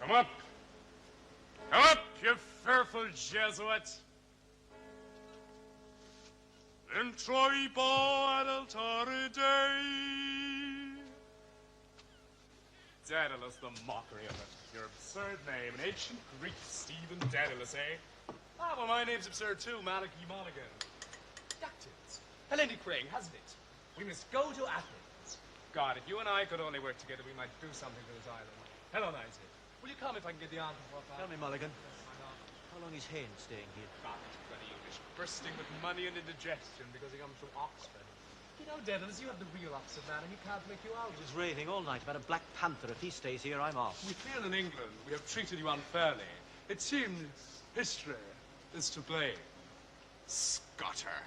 Come up! Come up, you fearful Jesuit! Introibo ad altare Dei. Daedalus, the mockery of it. Your absurd name, an ancient Greek Stephen Daedalus, eh? Ah, well, my name's absurd too, Malachi Monaghan. Ductins. Hellenic ring, hasn't it? We must go to Athens. God, if you and I could only work together, we might do something to this island. Hellenize it. Will you come if I can get the answer for that? Tell me, Mulligan. How long is Hayne staying here? God, bloody English, bursting with money and indigestion because he comes from Oxford. You know, Daedalus, you have the real Oxford man, and he can't make you out. He's raving all night about a Black Panther. If he stays here, I'm off. We feel in England we have treated you unfairly. It seems history is to blame. Scotter.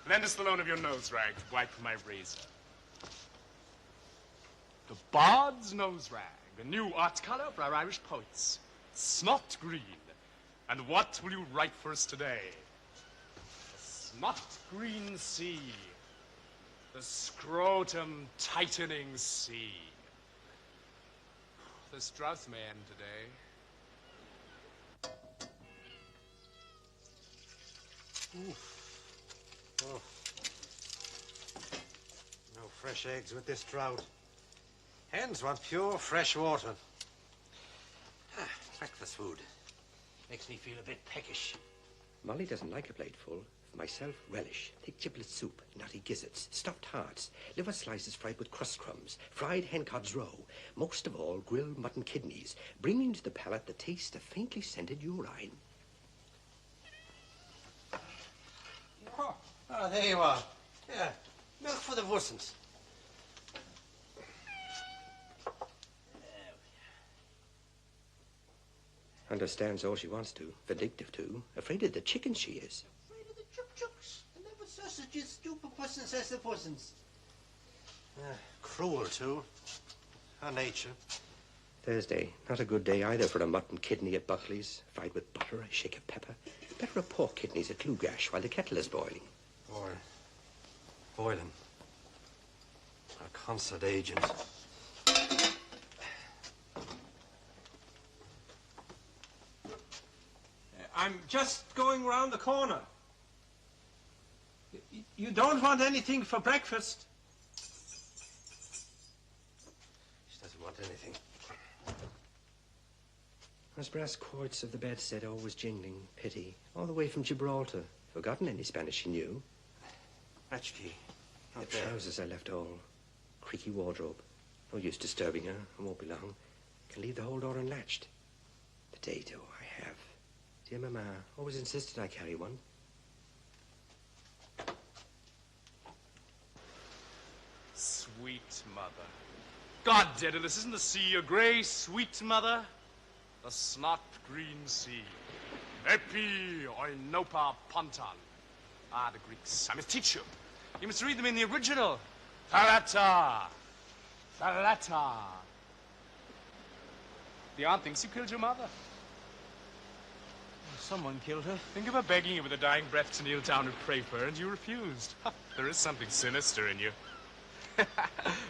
Lend us the loan of your nose rag to wipe my razor. The Bard's nose rag, a new art color for our Irish poets. Snot green. And what will you write for us today? The snot green sea. The scrotum tightening sea. This drought may end today. Oof. Oh. No fresh eggs with this drought. Hens want pure fresh water. Breakfast food. Makes me feel a bit peckish. Molly doesn't like a plateful. For myself, relish, thick giblet soup, nutty gizzards, stuffed hearts, liver slices fried with crust crumbs, fried hencods roe, most of all, grilled mutton kidneys, bringing to the palate the taste of faintly scented urine. Oh, there you are. Yeah, milk for the wussens. Understands all she wants to, vindictive too, afraid of the chickens she is. Afraid of the chuk-chuks, the liver sausages, stupid pussins says the pussins. Cruel too, her nature. Thursday, not a good day either for a mutton kidney at Buckley's, fried with butter, a shake of pepper. Better a pork kidneys at Lugash while the kettle is boiling. Or boiling. A concert agent. I'm just going round the corner. You don't want anything for breakfast? She doesn't want anything. Those brass quartz of the bedstead always jingling, pity, all the way from Gibraltar. Forgotten any Spanish she knew. Latchkey. The trousers I left all. Creaky wardrobe. No use disturbing her. I won't be long. Can leave the whole door unlatched. Potato I have. Dear Mama, always insisted I carry one. Sweet mother. God, Daedalus, isn't the sea a grey, sweet mother? The snot green sea. Epi oinopa ponton. Ah, the Greeks. I must teach you. You must read them in the original. Thalata. Thalata. The aunt thinks you killed your mother. Someone killed her. Think of her begging you with a dying breath to kneel down and pray for her, and you refused. There is something sinister in you.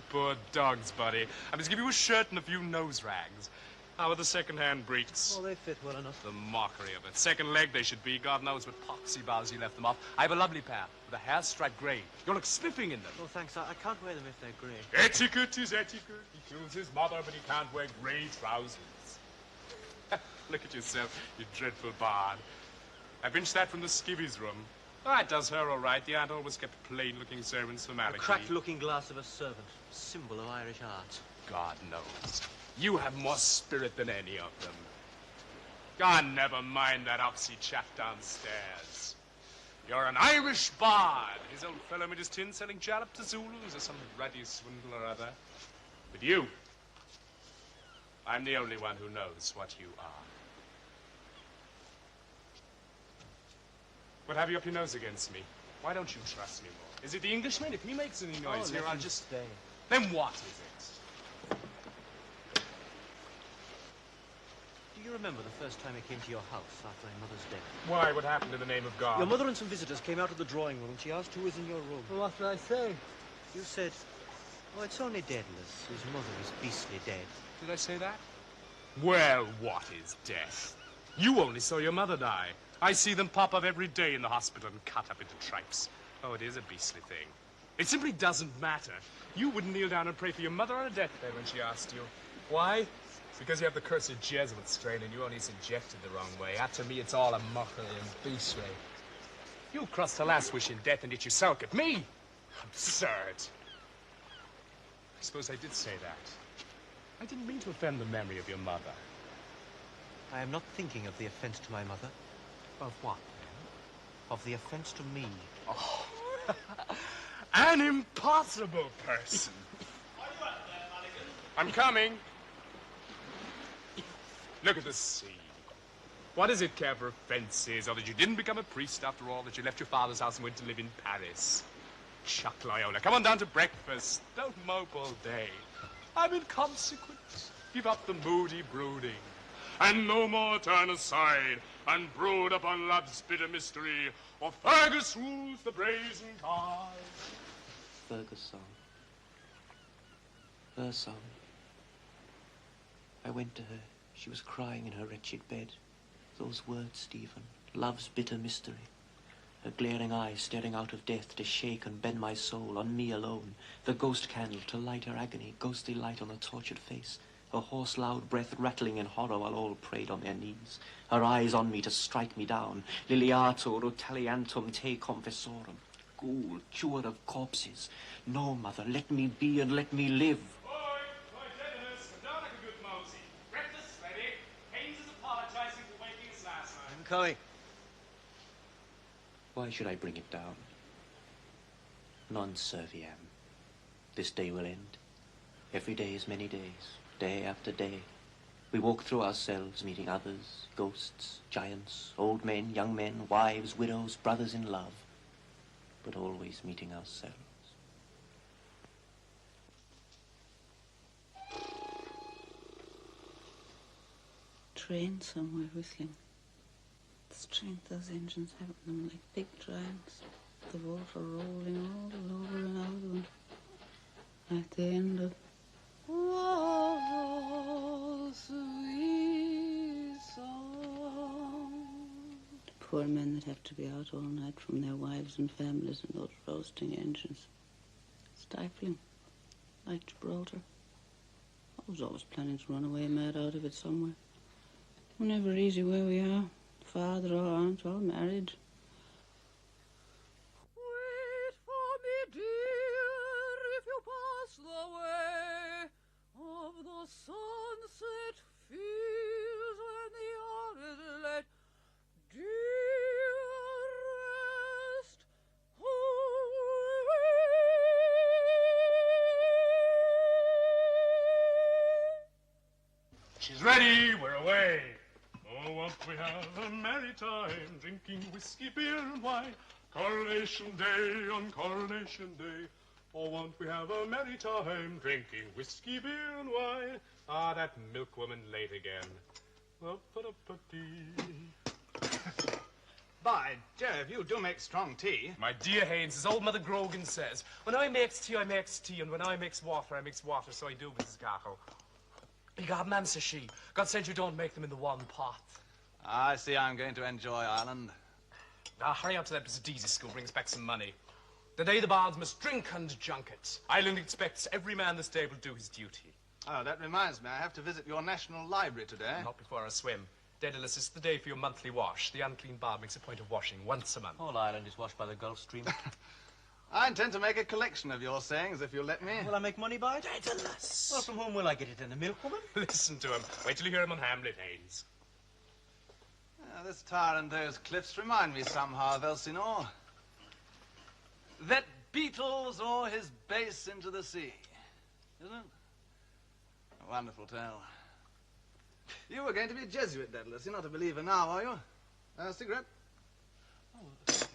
Poor dog's body. I must give you a shirt and a few nose rags. How are the second-hand breeks? Oh, they fit well enough. The mockery of it. Second leg they should be. God knows what poxy bowels you left them off. I have a lovely pair with a hair striped grey. You'll look spiffing in them. Oh, thanks. I can't wear them if they're grey. Etiquette is etiquette. He kills his mother, but he can't wear grey trousers. Look at yourself, you dreadful bard. I pinched that from the skivvy's room. Oh, it does her all right. The aunt always kept plain-looking servants for Malachi. A cracked-looking glass of a servant. Symbol of Irish art. God knows. You have more spirit than any of them. God, never mind that Opsy chap downstairs. You're an Irish bard. His old fellow made his tin selling jalap to Zulus or some ruddy swindle or other. But you, I'm the only one who knows what you are. What have you up your nose against me? Why don't you trust me more? Is it the Englishman? If he makes any noise here, I'll just stay. Then what is it? Do you remember the first time I came to your house after my mother's death? Why? What happened in the name of God? Your mother and some visitors came out of the drawing room and she asked who was in your room. Well, what did I say? You said, oh, it's only Daedalus, whose mother is beastly dead. Did I say that? Well, what is death? You only saw your mother die. I see them pop up every day in the hospital and cut up into tripes. Oh, it is a beastly thing. It simply doesn't matter. You wouldn't kneel down and pray for your mother on a deathbed when she asked you. Why? Because you have the cursed Jesuit strain and you only subjected the wrong way. To me, it's all a mockery and beastly. You crossed the last wish in death and yet you sulk at me. Absurd. I suppose I did say that. I didn't mean to offend the memory of your mother. I am not thinking of the offense to my mother. Of what, then? Of the offense to me. Oh, an impossible person. I'm coming. Look at the sea. What does it care for offenses, or that you didn't become a priest after all, that you left your father's house and went to live in Paris? Chuck Loyola, come on down to breakfast. Don't mope all day. I'm inconsequent. Give up the moody brooding. And no more turn aside and brood upon love's bitter mystery, or Fergus rules the brazen card. Fergus' song. Her song. I went to her. She was crying in her wretched bed. Those words, Stephen. Love's bitter mystery. Her glaring eyes staring out of death to shake and bend my soul on me alone. The ghost candle to light her agony, ghostly light on her tortured face. Her hoarse, loud breath rattling in horror while all prayed on their knees. Her eyes on me to strike me down. Liliato rotaliantum te confessorum. Ghoul, chewer of corpses. No, mother, let me be and let me live. Boy, Dennis, come down like a good mosey. Breakfast ready. Haynes is apologizing for waking us last night. I'm coming. Why should I bring it down? Non serviam. This day will end. Every day is many days. Day after day, we walk through ourselves, meeting others, ghosts, giants, old men, young men, wives, widows, brothers in love, but always meeting ourselves. Train somewhere whistling. The strength those engines have in them, like big giants. The water rolling all over and out of them. At the end of sweet song. Poor men that have to be out all night from their wives and families in those roasting engines. Stifling, like Gibraltar. I was always planning to run away mad out of it somewhere. We're never easy where we are. Father or aunt or married. Wait for me, dear, if you pass the way of the sunset fields when the hour is late. Dearest, She's ready. We're away. Oh, won't we have a merry time, drinking whiskey, beer, and wine, Coronation Day on Coronation Day. Oh, won't we have a merry time, drinking whiskey, beer, and wine. Ah, that milkwoman late again. By Jove, you do make strong tea. My dear Haynes, as old Mother Grogan says, when I makes tea, I makes tea, and when I makes water, so I do, Mrs. Gargle. Begad, ma'am, says she, God send you don't make them in the one pot. I see I'm going to enjoy Ireland. Now, hurry up to that Mr. Deasy's school, brings back some money. The day the bards must drink and junket. Ireland expects every man this day will do his duty. Oh, that reminds me, I have to visit your National Library today. Not before I swim. Daedalus, it's the day for your monthly wash. The unclean bard makes a point of washing once a month. All Ireland is washed by the Gulf Stream. I intend to make a collection of your sayings, if you'll let me. Will I make money by it? Daedalus! Well, from whom will I get it, then? The milkwoman? Listen to him. Wait till you hear him on Hamlet, Haynes. This tower and those cliffs remind me somehow of Elsinore. That beetles o'er his base into the sea. Isn't it? A wonderful tale. You were going to be a Jesuit, Daedalus. You're not a believer now, are you? A cigarette? Oh.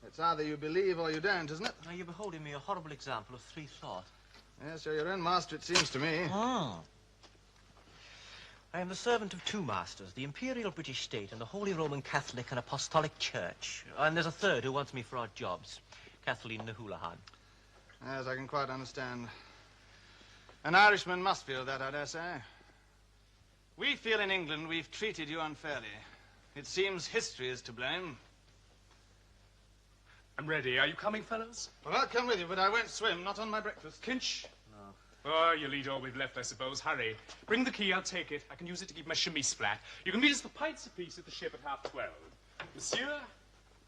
It's either you believe or you don't, isn't it? Now, you're beholding me a horrible example of free thought. Yes, you're your own master, it seems to me. Ah. I am the servant of two masters, the Imperial British State and the Holy Roman Catholic and Apostolic Church. And there's a third who wants me for odd jobs, Kathleen Nahulahan. Yes, I can quite understand. An Irishman must feel that, I dare say. We feel in England we've treated you unfairly. It seems history is to blame. I'm ready. Are you coming, fellows? Well, I'll come with you, but I won't swim, not on my breakfast. Kinch? No. Oh, you'll eat all we've left, I suppose. Hurry. Bring the key, I'll take it. I can use it to keep my chemise flat. You can meet us for pints apiece at the ship at 12:30. Monsieur,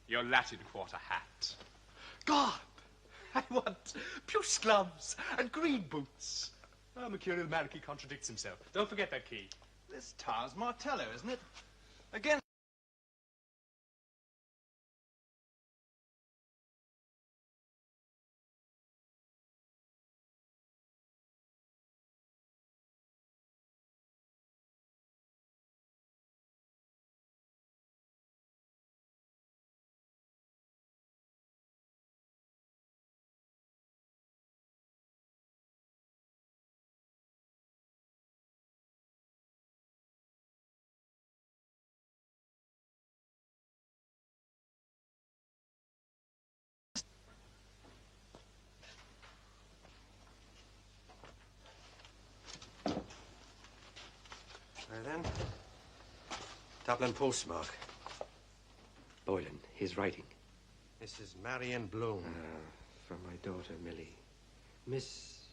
your Latin quarter hat. God! I want puce gloves and green boots. Oh, Mercurial Marquis contradicts himself. Don't forget that key. This tower's Martello, isn't it? Again. Well then, Dublin postmark. Boylan, his writing. Mrs. Marion Bloom. From my daughter, Millie. Miss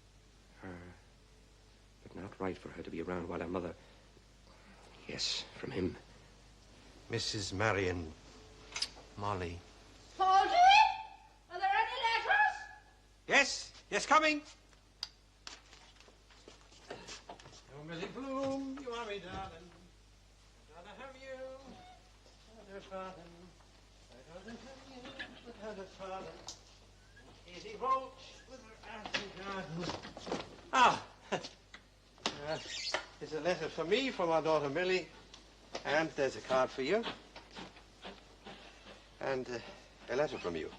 her, but not right for her to be around while her mother... Yes, from him. Mrs. Marion Molly. Poldy? Are there any letters? Yes, yes, coming. Oh, Millie Bloom, you are me, darling. I'd rather have you. I'd rather father. I'd rather have you. I'd rather father. Easy Roach with her ass and garden. Ah! It's a letter for me from our daughter Millie. And there's a card for you. And a letter from you.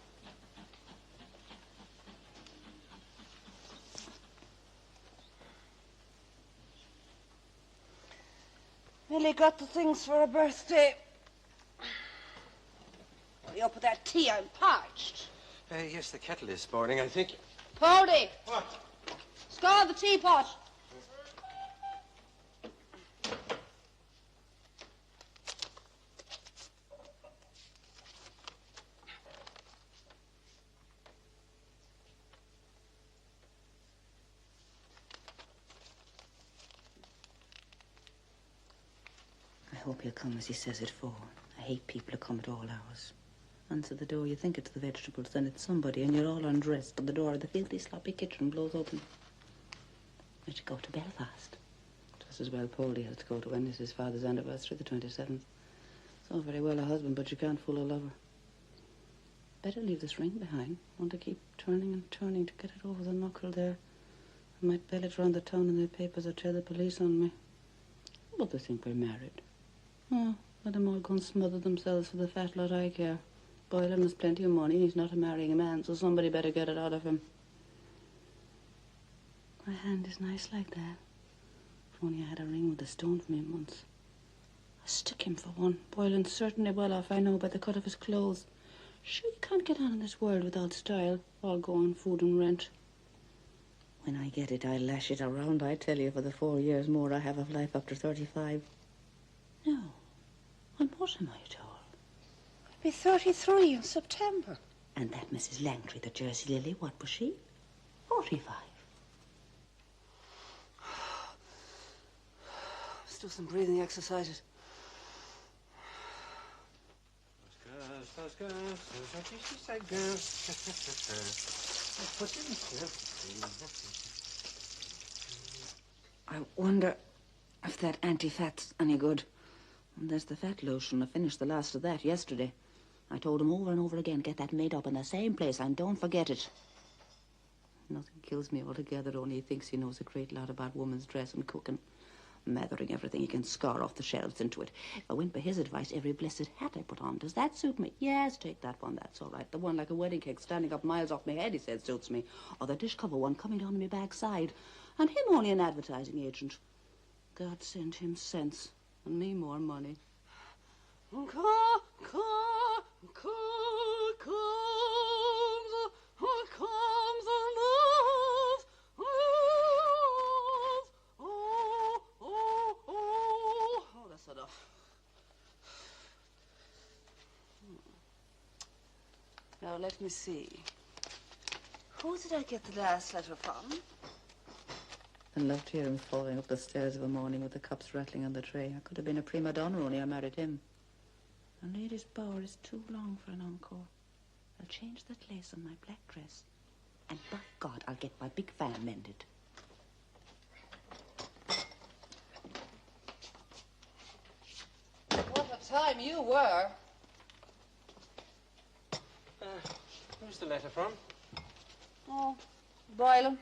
Millie got the things for her birthday. Are you up with that tea? I'm parched. Yes, the kettle is boiling, I think. Poldy, What? scald the teapot. I hope he'll come as he says it for. I hate people who come at all hours. Answer the door, you think it's the vegetables, then it's somebody, and you're all undressed, and the door of the filthy, sloppy kitchen blows open. I should go to Belfast. Just as well Poldy has to go to when is his father's anniversary, the 27th. It's all very well a husband, but you can't fool a lover. Better leave this ring behind. Want to keep turning and turning to get it over the knuckle there. I might bail it round the town in the papers or tell the police on me. But they think we're married. Oh, let them all go and smother themselves for the fat lot I care. Boylan has plenty of money. He's not a marrying man, so somebody better get it out of him. My hand is nice like that. If only I had a ring with a stone from him once. I'll stick him for one. Boylan's certainly well off, I know, by the cut of his clothes. Sure, you can't get on in this world without style. All go on food and rent. When I get it, I'll lash it around, I tell you, for the 4 years more I have of life up to 35. No. And what am I at all? I'll be 33 in September. And that Mrs. Langtry, the Jersey Lily, what was she? 45. Let's do some breathing exercises. I wonder if that anti-fat's any good. And there's the fat lotion. I finished the last of that yesterday. I told him over and over again, get that made up in the same place and don't forget it. Nothing kills me altogether, only he thinks he knows a great lot about woman's dress and cooking. Mathering everything he can scar off the shelves into it. If I went by his advice, every blessed hat I put on, does that suit me? Yes, take that one, that's all right. The one like a wedding cake standing up miles off my head, he said, suits me. Or the dish cover one coming down my backside. And him only an advertising agent. God send him sense. And me more money. Comes the love, oh, oh, oh. Now, let me see. Who did I get the last letter from? I loved to hear him falling up the stairs of a morning with the cups rattling on the tray. I could have been a prima donna only I married him. A lady's bower is too long for an encore. I'll change that lace on my black dress. And by God, I'll get my big fan mended. What a time you were. Who's the letter from? Oh, Boylan.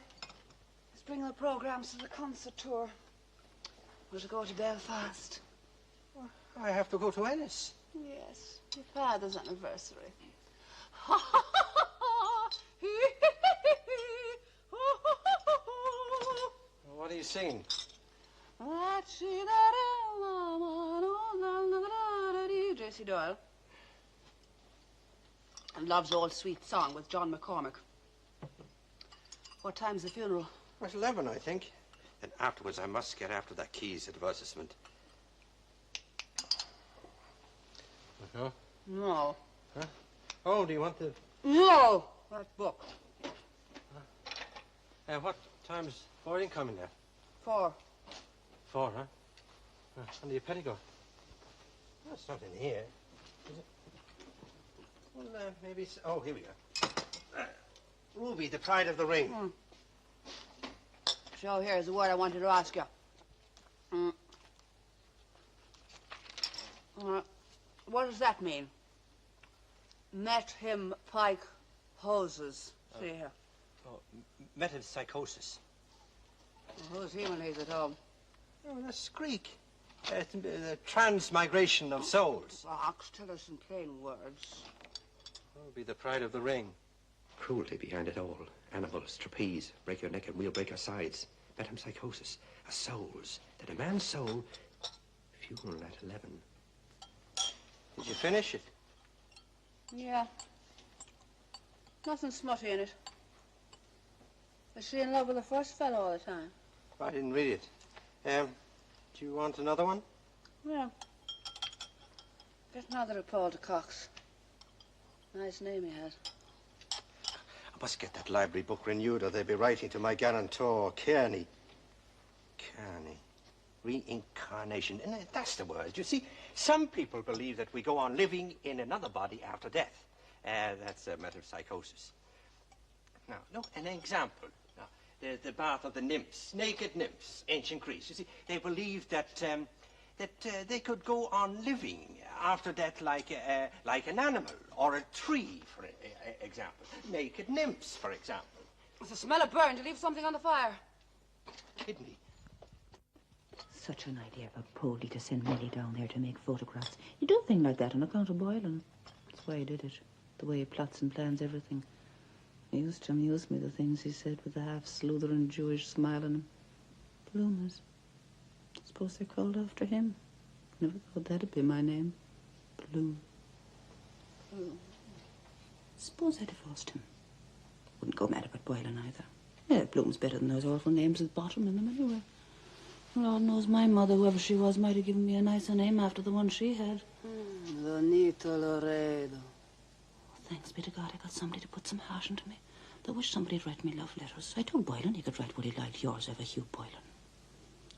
He's bringing the programmes to the concert tour. We're to go to Belfast. I have to go to Ennis. Yes, your father's anniversary. What are you singing? J.C. Doyle. And Love's Old Sweet Song with John McCormick. What time's the funeral? At 11, I think. And afterwards, I must get after that Keys advertisement. Uh-huh. No. Huh? Oh, do you want the... No! That book. What time's boarding coming there? 4. 4, huh? Under your petticoat. Oh, it's not in here. Is it? Well, maybe... Oh, here we go. Ruby, the pride of the ring. So here's the word I wanted to ask you. What does that mean? Met him Pike hoses. See here. Oh, metempsychosis. Who's he when he's at home? Oh, that's Greek. The transmigration of souls. Fox, tell us in plain words. Oh, be the pride of the ring. Cruelty behind it all. Animals, trapeze, break your neck and we'll break our sides. Metempsychosis, a soul's. That a man's soul, funeral at 11. Did you finish it? Yeah. Nothing smutty in it. Is she in love with the first fellow all the time? I didn't read it. Do you want another one? Yeah. Get another of Paul de Cox. Nice name he had. I must get that library book renewed or they'll be writing to my guarantor, Kearney. Kearney. Reincarnation. And that's the word. You see, some people believe that we go on living in another body after death. That's metempsychosis. Now, look, an example. Now, the bath of the nymphs, naked nymphs, ancient Greece. You see, they believed that they could go on living after death like an animal or a tree, for example. Naked nymphs, for example. It's the smell of burn to leave something on the fire. Kidney. Such an idea of a Polly to send Millie down there to make photographs. You do a thing like that on account of Boylan. That's why he did it. The way he plots and plans everything. He used to amuse me, the things he said with the half-Slutheran Jewish smile on him. Bloomers. Suppose they're called after him. Never thought that'd be my name. Bloom. Suppose I divorced him. Wouldn't go mad about Boylan either. Yeah, Bloom's better than those awful names at the bottom in them anyway. Lord knows my mother, whoever she was, might have given me a nicer name after the one she had. Donito Loredo. Thanks be to God, I got somebody to put some heart into me. I wish somebody'd write me love letters. I told Boylan he could write what he liked. Yours ever, Hugh Boylan.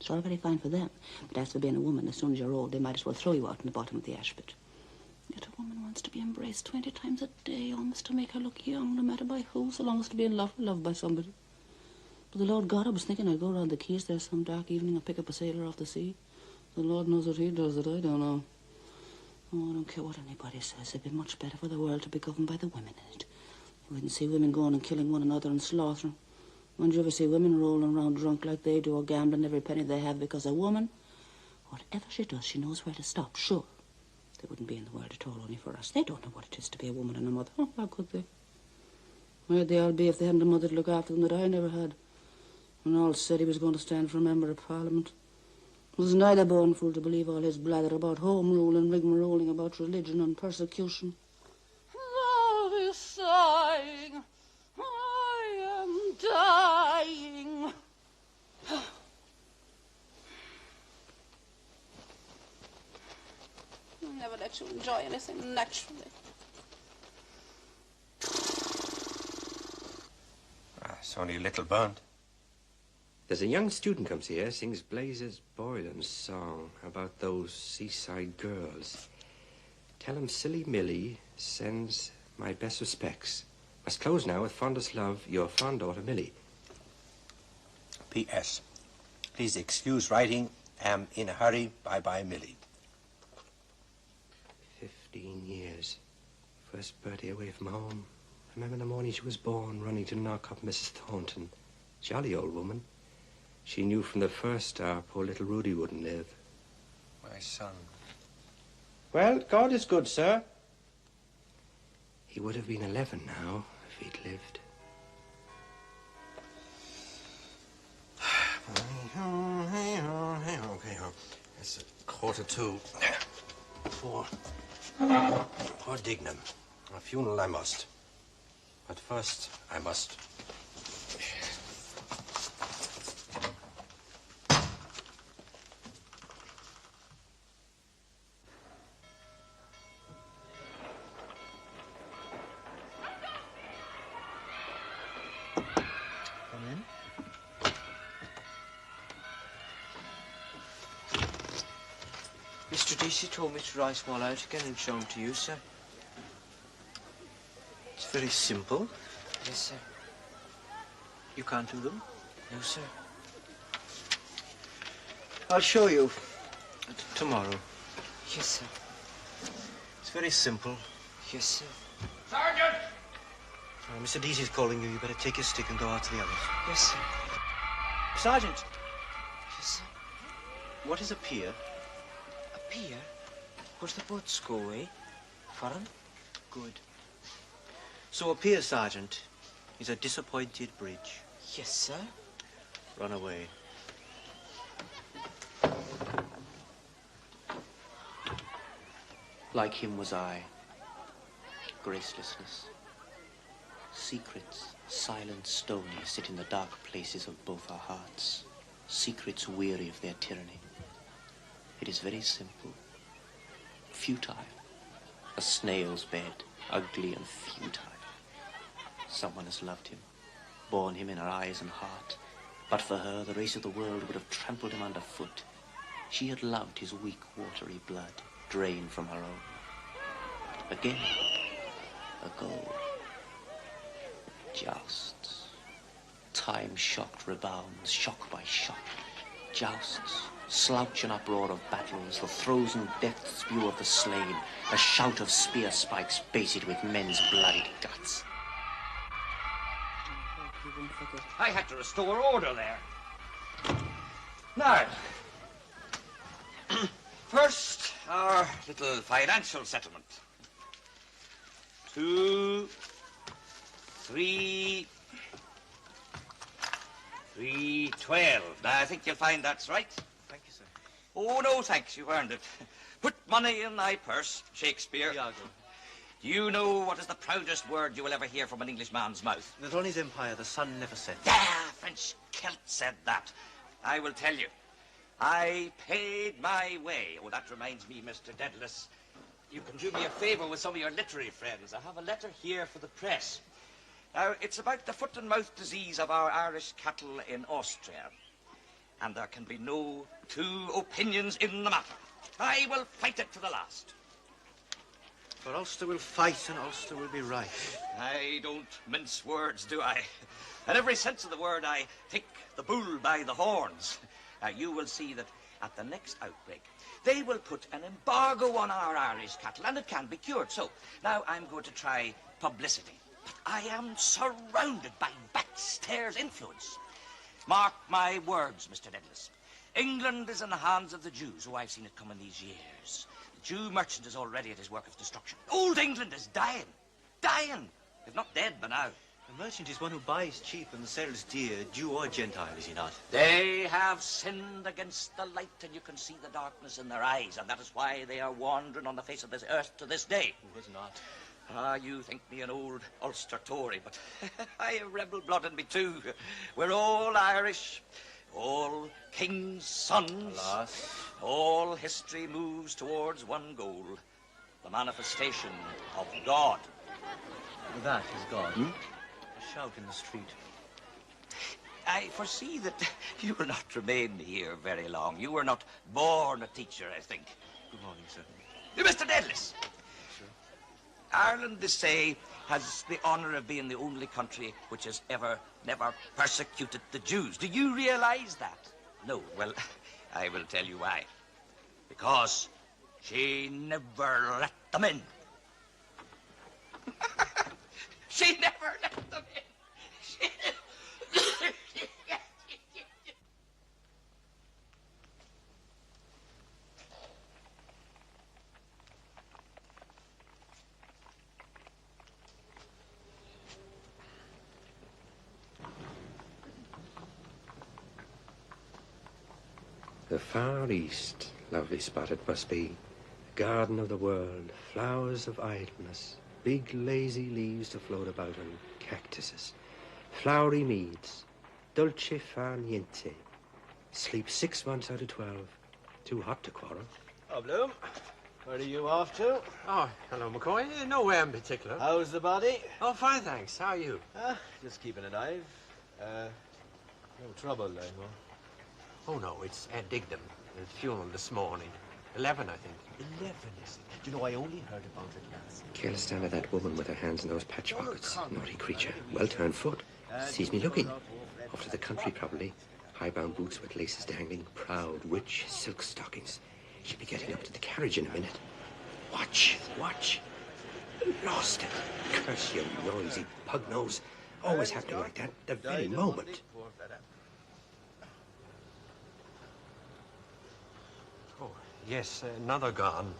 It's all very fine for them, but as for being a woman, as soon as you're old, they might as well throw you out in the bottom of the ash pit. Yet a woman wants to be embraced 20 times a day, almost to make her look young, no matter by who, so long as to be in love or loved by somebody. But the Lord God, I was thinking I'd go round the quays there some dark evening and pick up a sailor off the sea. The Lord knows what he does that I don't know. Oh, I don't care what anybody says. It'd be much better for the world to be governed by the women in it. You wouldn't see women going and killing one another and slaughtering. Wouldn't you ever see women rolling around drunk like they do or gambling every penny they have because a woman, whatever she does, she knows where to stop, sure. They wouldn't be in the world at all only for us. They don't know what it is to be a woman and a mother. Oh, how could they? Where'd they all be if they hadn't a mother to look after them that I never had? And all said he was going to stand for a member of Parliament. Wasn't I the born fool to believe all his blather about home rule and rigmaroling about religion and persecution? Love is sighing. I am dying. I'll never let you enjoy anything naturally. It's only a little burnt. There's a young student comes here, sings Blazes Boylan's song about those seaside girls. Tell him Silly Millie sends my best respects. Must close now with fondest love, your fond daughter Millie. P.S. Please excuse writing. Am in a hurry. Bye-bye, Millie. 15 years. First birthday away from home. I remember the morning she was born, running to knock up Mrs. Thornton. Jolly old woman. She knew from the first hour poor little Rudy wouldn't live. My son. Well, God is good, sir. He would have been 11 now if he'd lived. Okay, it's 1:45. Poor Dignam. A funeral I must. But first, I must... Come in. Mr. Deasy told me to write them all out again and show them to you, sir. It's very simple. Yes, sir. You can't do them? No, sir. I'll show you tomorrow. Yes, sir. It's very simple. Yes, sir. Sergeant! Mr. Deasy's calling you. You better take your stick and go out to the others. Yes, sir. Sergeant! Yes, sir. What is a pier? A pier? Where's the boats go, eh? Foreign? Good. So a pier, Sergeant, is a disappointed bridge. Yes, sir. Run away. Like him was I. Gracelessness. Secrets, silent stony, sit in the dark places of both our hearts. Secrets weary of their tyranny. It is very simple. Futile. A snail's bed, ugly and futile. Someone has loved him, borne him in her eyes and heart. But for her, the race of the world would have trampled him underfoot. She had loved his weak, watery blood, drained from her own. Again, a goal. Jousts. Time-shocked rebounds, shock by shock. Jousts. Slouch and uproar of battles, the throes and death's view of the slain, a shout of spear spikes baited with men's bloodied guts. I had to restore order there. Now, first, our little financial settlement. 2, 3, 312. Now, I think you'll find that's right. Thank you, sir. Oh, no, thanks. You've earned it. Put money in thy purse, Shakespeare. Iago. Do you know what is the proudest word you will ever hear from an Englishman's mouth? That on his empire the sun never sets. Ah, French Celt said that. I will tell you. I paid my way. Oh, that reminds me, Mr. Dedalus. You can do me a favour with some of your literary friends. I have a letter here for the press. Now, it's about the foot and mouth disease of our Irish cattle in Austria. And there can be no two opinions in the matter. I will fight it to the last. For Ulster will fight and Ulster will be right. I don't mince words, do I? In every sense of the word, I take the bull by the horns. Now, you will see that at the next outbreak, they will put an embargo on our Irish cattle, and it can be cured. So, now I'm going to try publicity. But I am surrounded by backstairs influence. Mark my words, Mr. Dedalus. England is in the hands of the Jews. Oh, I've seen it come in these years. The Jew merchant is already at his work of destruction. Old England is dying. Dying. If not dead by now. The merchant is one who buys cheap and sells dear, Jew or Gentile, is he not? They have sinned against the light, and you can see the darkness in their eyes, and that is why they are wandering on the face of this earth to this day. Who was not? Ah, you think me an old Ulster Tory, but I have rebel blood in me too. We're all Irish, all kings' sons. Alas. All history moves towards one goal, the manifestation of God. That is God. A shout in the street. I foresee that you will not remain here very long. You were not born a teacher, I think. Good morning, sir. Mr. Deadless. Sir? Ireland, they say, has the honor of being the only country which has never persecuted the Jews. Do you realize that? No. Well, I will tell you why. Because she never let them in. She never let them in. The Far East, lovely spot it must be. Garden of the world, flowers of idleness, big lazy leaves to float about on, cactuses, flowery meads, dolce far niente. Sleep 6 months out of 12. Too hot to quarrel. Oh, Bloom, where are you off to? Oh, hello, McCoy. Nowhere in particular. How's the body? Oh, fine, thanks. How are you? Just keeping it alive. No trouble, I hope. Oh, no, it's Ed Dignam. The funeral this morning. 11, I think. 11, is it? Do you know, I only heard about it last. Careless stand of that woman with her hands in those patch pockets. Naughty creature. Well-turned foot. Sees me looking. Off to the country, probably. High-bound boots with laces dangling. Proud, rich silk stockings. She'll be getting up to the carriage in a minute. Watch, watch. Lost it. Curse you, noisy pug-nose. Always happening like that, the very moment. Oh, yes, another gone.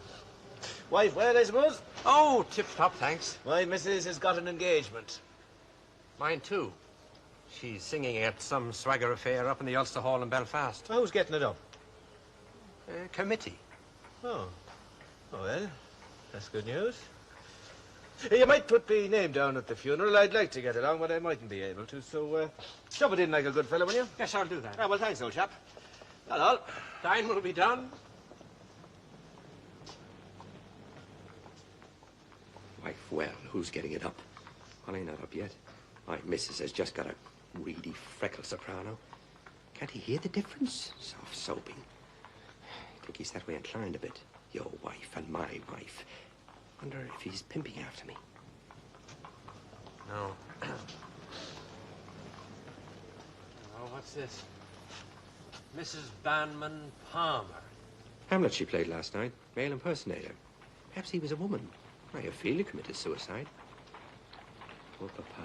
Wife well, I suppose? Oh, tip-top, thanks. My missus has got an engagement. Mine, too. She's singing at some swagger affair up in the Ulster Hall in Belfast. Who's getting it up? Committee. Oh. Oh, well, that's good news. You might put my name down at the funeral. I'd like to get along, but I mightn't be able to, so shove it in like a good fellow, will you? Yes, I'll do that. Ah, well, thanks, old chap. Not all. Dine will be done. Wife, well, who's getting it up? Well, ain't not up yet. My missus has just got a reedy freckle soprano. Can't he hear the difference? Soft soaping. I think he's that way inclined a bit. Your wife and my wife. Wonder if he's pimping after me. No. Oh, what's this? Mrs. Banman Palmer. Hamlet she played last night. Male impersonator. Perhaps he was a woman. I have feeling he committed suicide. Poor papa.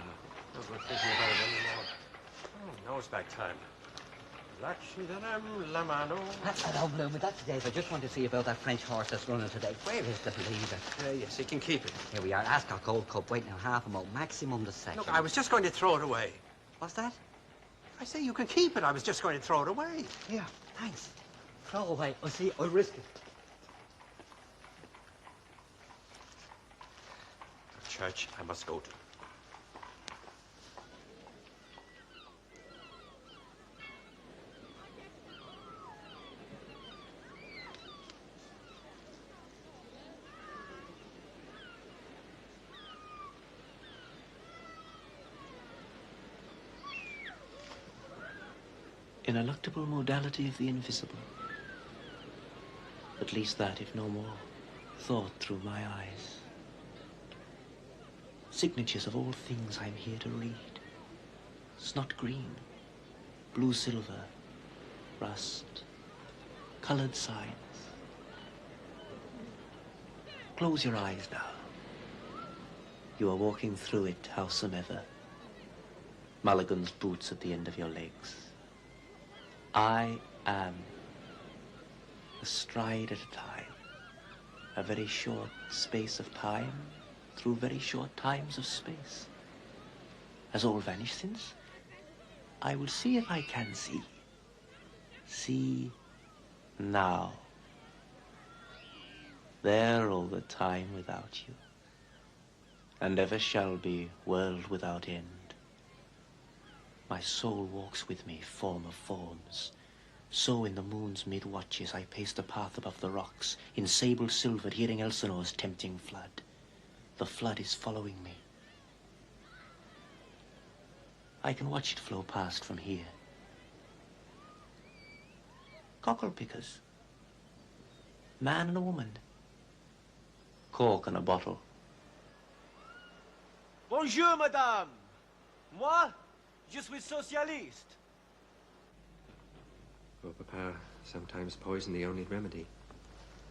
I was not thinking about it anymore. Oh, nose back time. Hello, Bloom. That's Dave. I just want to see about that French horse that's running today. Where is the bleeder? Yes, he can keep it. Here we are. Ascot Gold Cup. Wait now, half a mo. Maximum the second. Look, I was just going to throw it away. What's that? I say you can keep it. I was just going to throw it away. Here, thanks. Throw away. I'll see. I'll risk it. Church I must go to. Ineluctable modality of the invisible. At least that, if no more, thought through my eyes. Signatures of all things I'm here to read. Snot green, blue silver, rust, colored signs. Close your eyes now. You are walking through it, howsomever. Mulligan's boots at the end of your legs. I am, a stride at a time, a very short space of time through very short times of space. Has all vanished since? I will see if I can see. See now. There all the time without you, and ever shall be world without end. My soul walks with me, form of forms. So in the moon's mid-watches I pace the path above the rocks, in sable-silvered, hearing Elsinore's tempting flood. The flood is following me. I can watch it flow past from here. Cockle pickers. Man and a woman. Cork in a bottle. Bonjour, madame. Moi, je suis socialiste. Oh, Papa, sometimes poison the only remedy.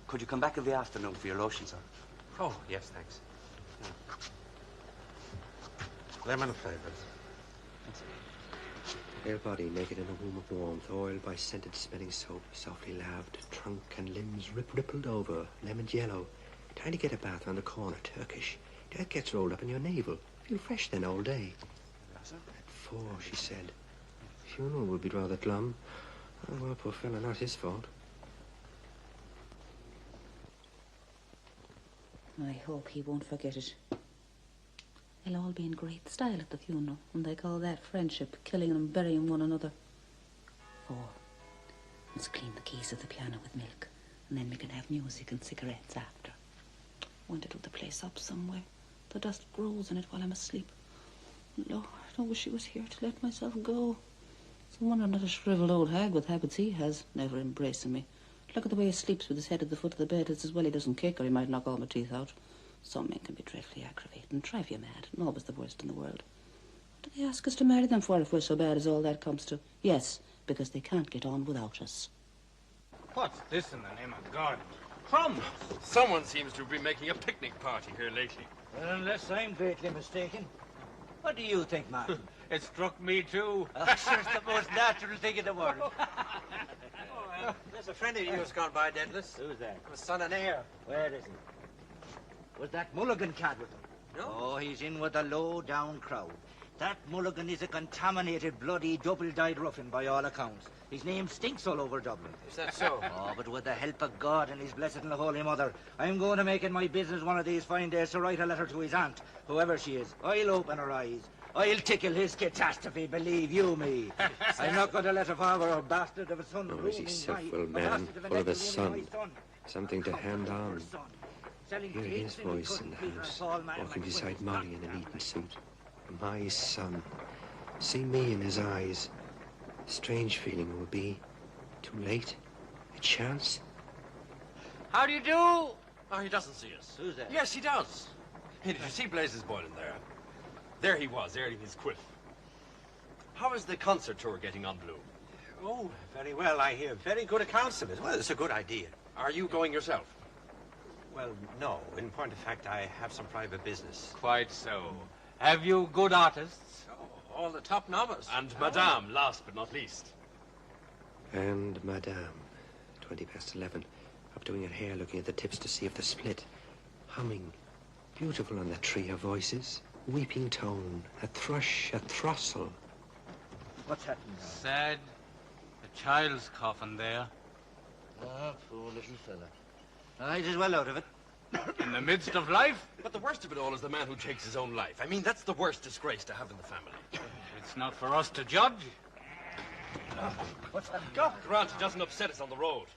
Could you come back in the afternoon for your lotion, sir? Oh, yes, thanks. Lemon flavors. Pale body naked in a womb of warmth, oiled by scented smelling soap, softly laved, trunk and limbs rippled over, lemoned yellow. Trying to get a bath on the corner, Turkish. Dirt gets rolled up in your navel. Feel fresh then all day. At 4, she said. Funeral would be rather glum. Oh, well, poor fella, not his fault. I hope he won't forget it. They'll all be in great style at the funeral, and they call that friendship, killing and burying one another. 4. Let's clean the keys of the piano with milk, and then we can have music and cigarettes after. Want to do the place up somewhere. The dust grows in it while I'm asleep. Lord, I wish he was here to let myself go. It's a wonder not a shriveled old hag with habits he has, never embracing me. Look at the way he sleeps with his head at the foot of the bed. It's as well he doesn't kick, or he might knock all my teeth out. Some men can be dreadfully aggravating and drive you mad, and always the worst in the world. What do they ask us to marry them for if we're so bad as all that comes to? Yes, because they can't get on without us. What's this in the name of God? Crumbs! Someone seems to be making a picnic party here lately. Well, unless I'm greatly mistaken. What do you think, Martin? It struck me too. Sure, it's the most natural thing in the world. There's a friend of yours gone by, Deadless. Who's that? A son and heir. Where is he? Was that Mulligan cad with him? No. Oh, he's in with a low-down crowd. That Mulligan is a contaminated, bloody, double-dyed ruffian by all accounts. His name stinks all over Dublin. Is that so? Oh, but with the help of God and his blessed and Holy Mother, I'm going to make it my business one of these fine days to write a letter to his aunt, whoever she is. I'll open her eyes. I'll tickle his catastrophe, believe you me. I'm not going to let a father or bastard of a son... Oh, is he self-willed man, full of a son. Something to hand on. Hear his voice in the house, walking beside Molly in an Eton suit. My son. See me in his eyes. Strange feeling it will be. Too late. A chance. How do you do? Oh, he doesn't see us. Who's that? Yes, he does. Hey, did you see Blazes boiling there? There he was, airing his quiff. How is the concert tour getting on, Bloom? Oh, very well, I hear. Very good accounts of it. Well, it's a good idea. Are you going yourself? Well, no. In point of fact, I have some private business. Quite so. Have you good artists? Oh, all the top novice. And Madame, last but not least. And Madame. 11:20. Up doing her hair, looking at the tips to see if they're split. Humming. Beautiful on that trio of voices. Weeping tone. A thrush, a throstle. What's happening now? Sad. A child's coffin there. Ah, poor little fella. He's well out of it. In the midst of life? But the worst of it all is the man who takes his own life. I mean, that's the worst disgrace to have in the family. It's not for us to judge. What's that? God grant it doesn't upset us on the road.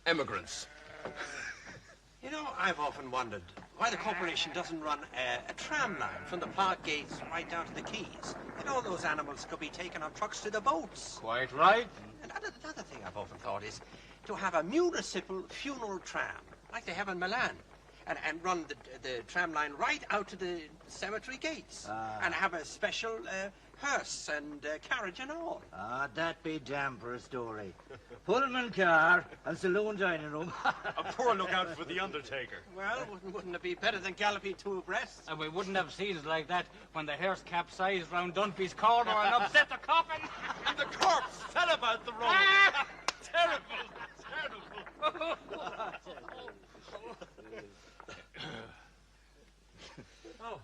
Emigrants. You know, I've often wondered why the corporation doesn't run a tram line from the park gates right down to the quays. And all those animals could be taken on trucks to the boats. Quite right. And another thing I've often thought is to have a municipal funeral tram, like they have in Milan, and run the tram line right out to the cemetery gates, and have a special hearse and carriage and all. Ah, that be damn for a story. Pullman car and saloon dining room. A poor lookout for the undertaker. Well, wouldn't it be better than galloping two abreast? And we wouldn't have scenes like that when the hearse capsized round Dunphy's corner and upset the coffin. And the corpse fell about the road. Terrible, terrible. Oh,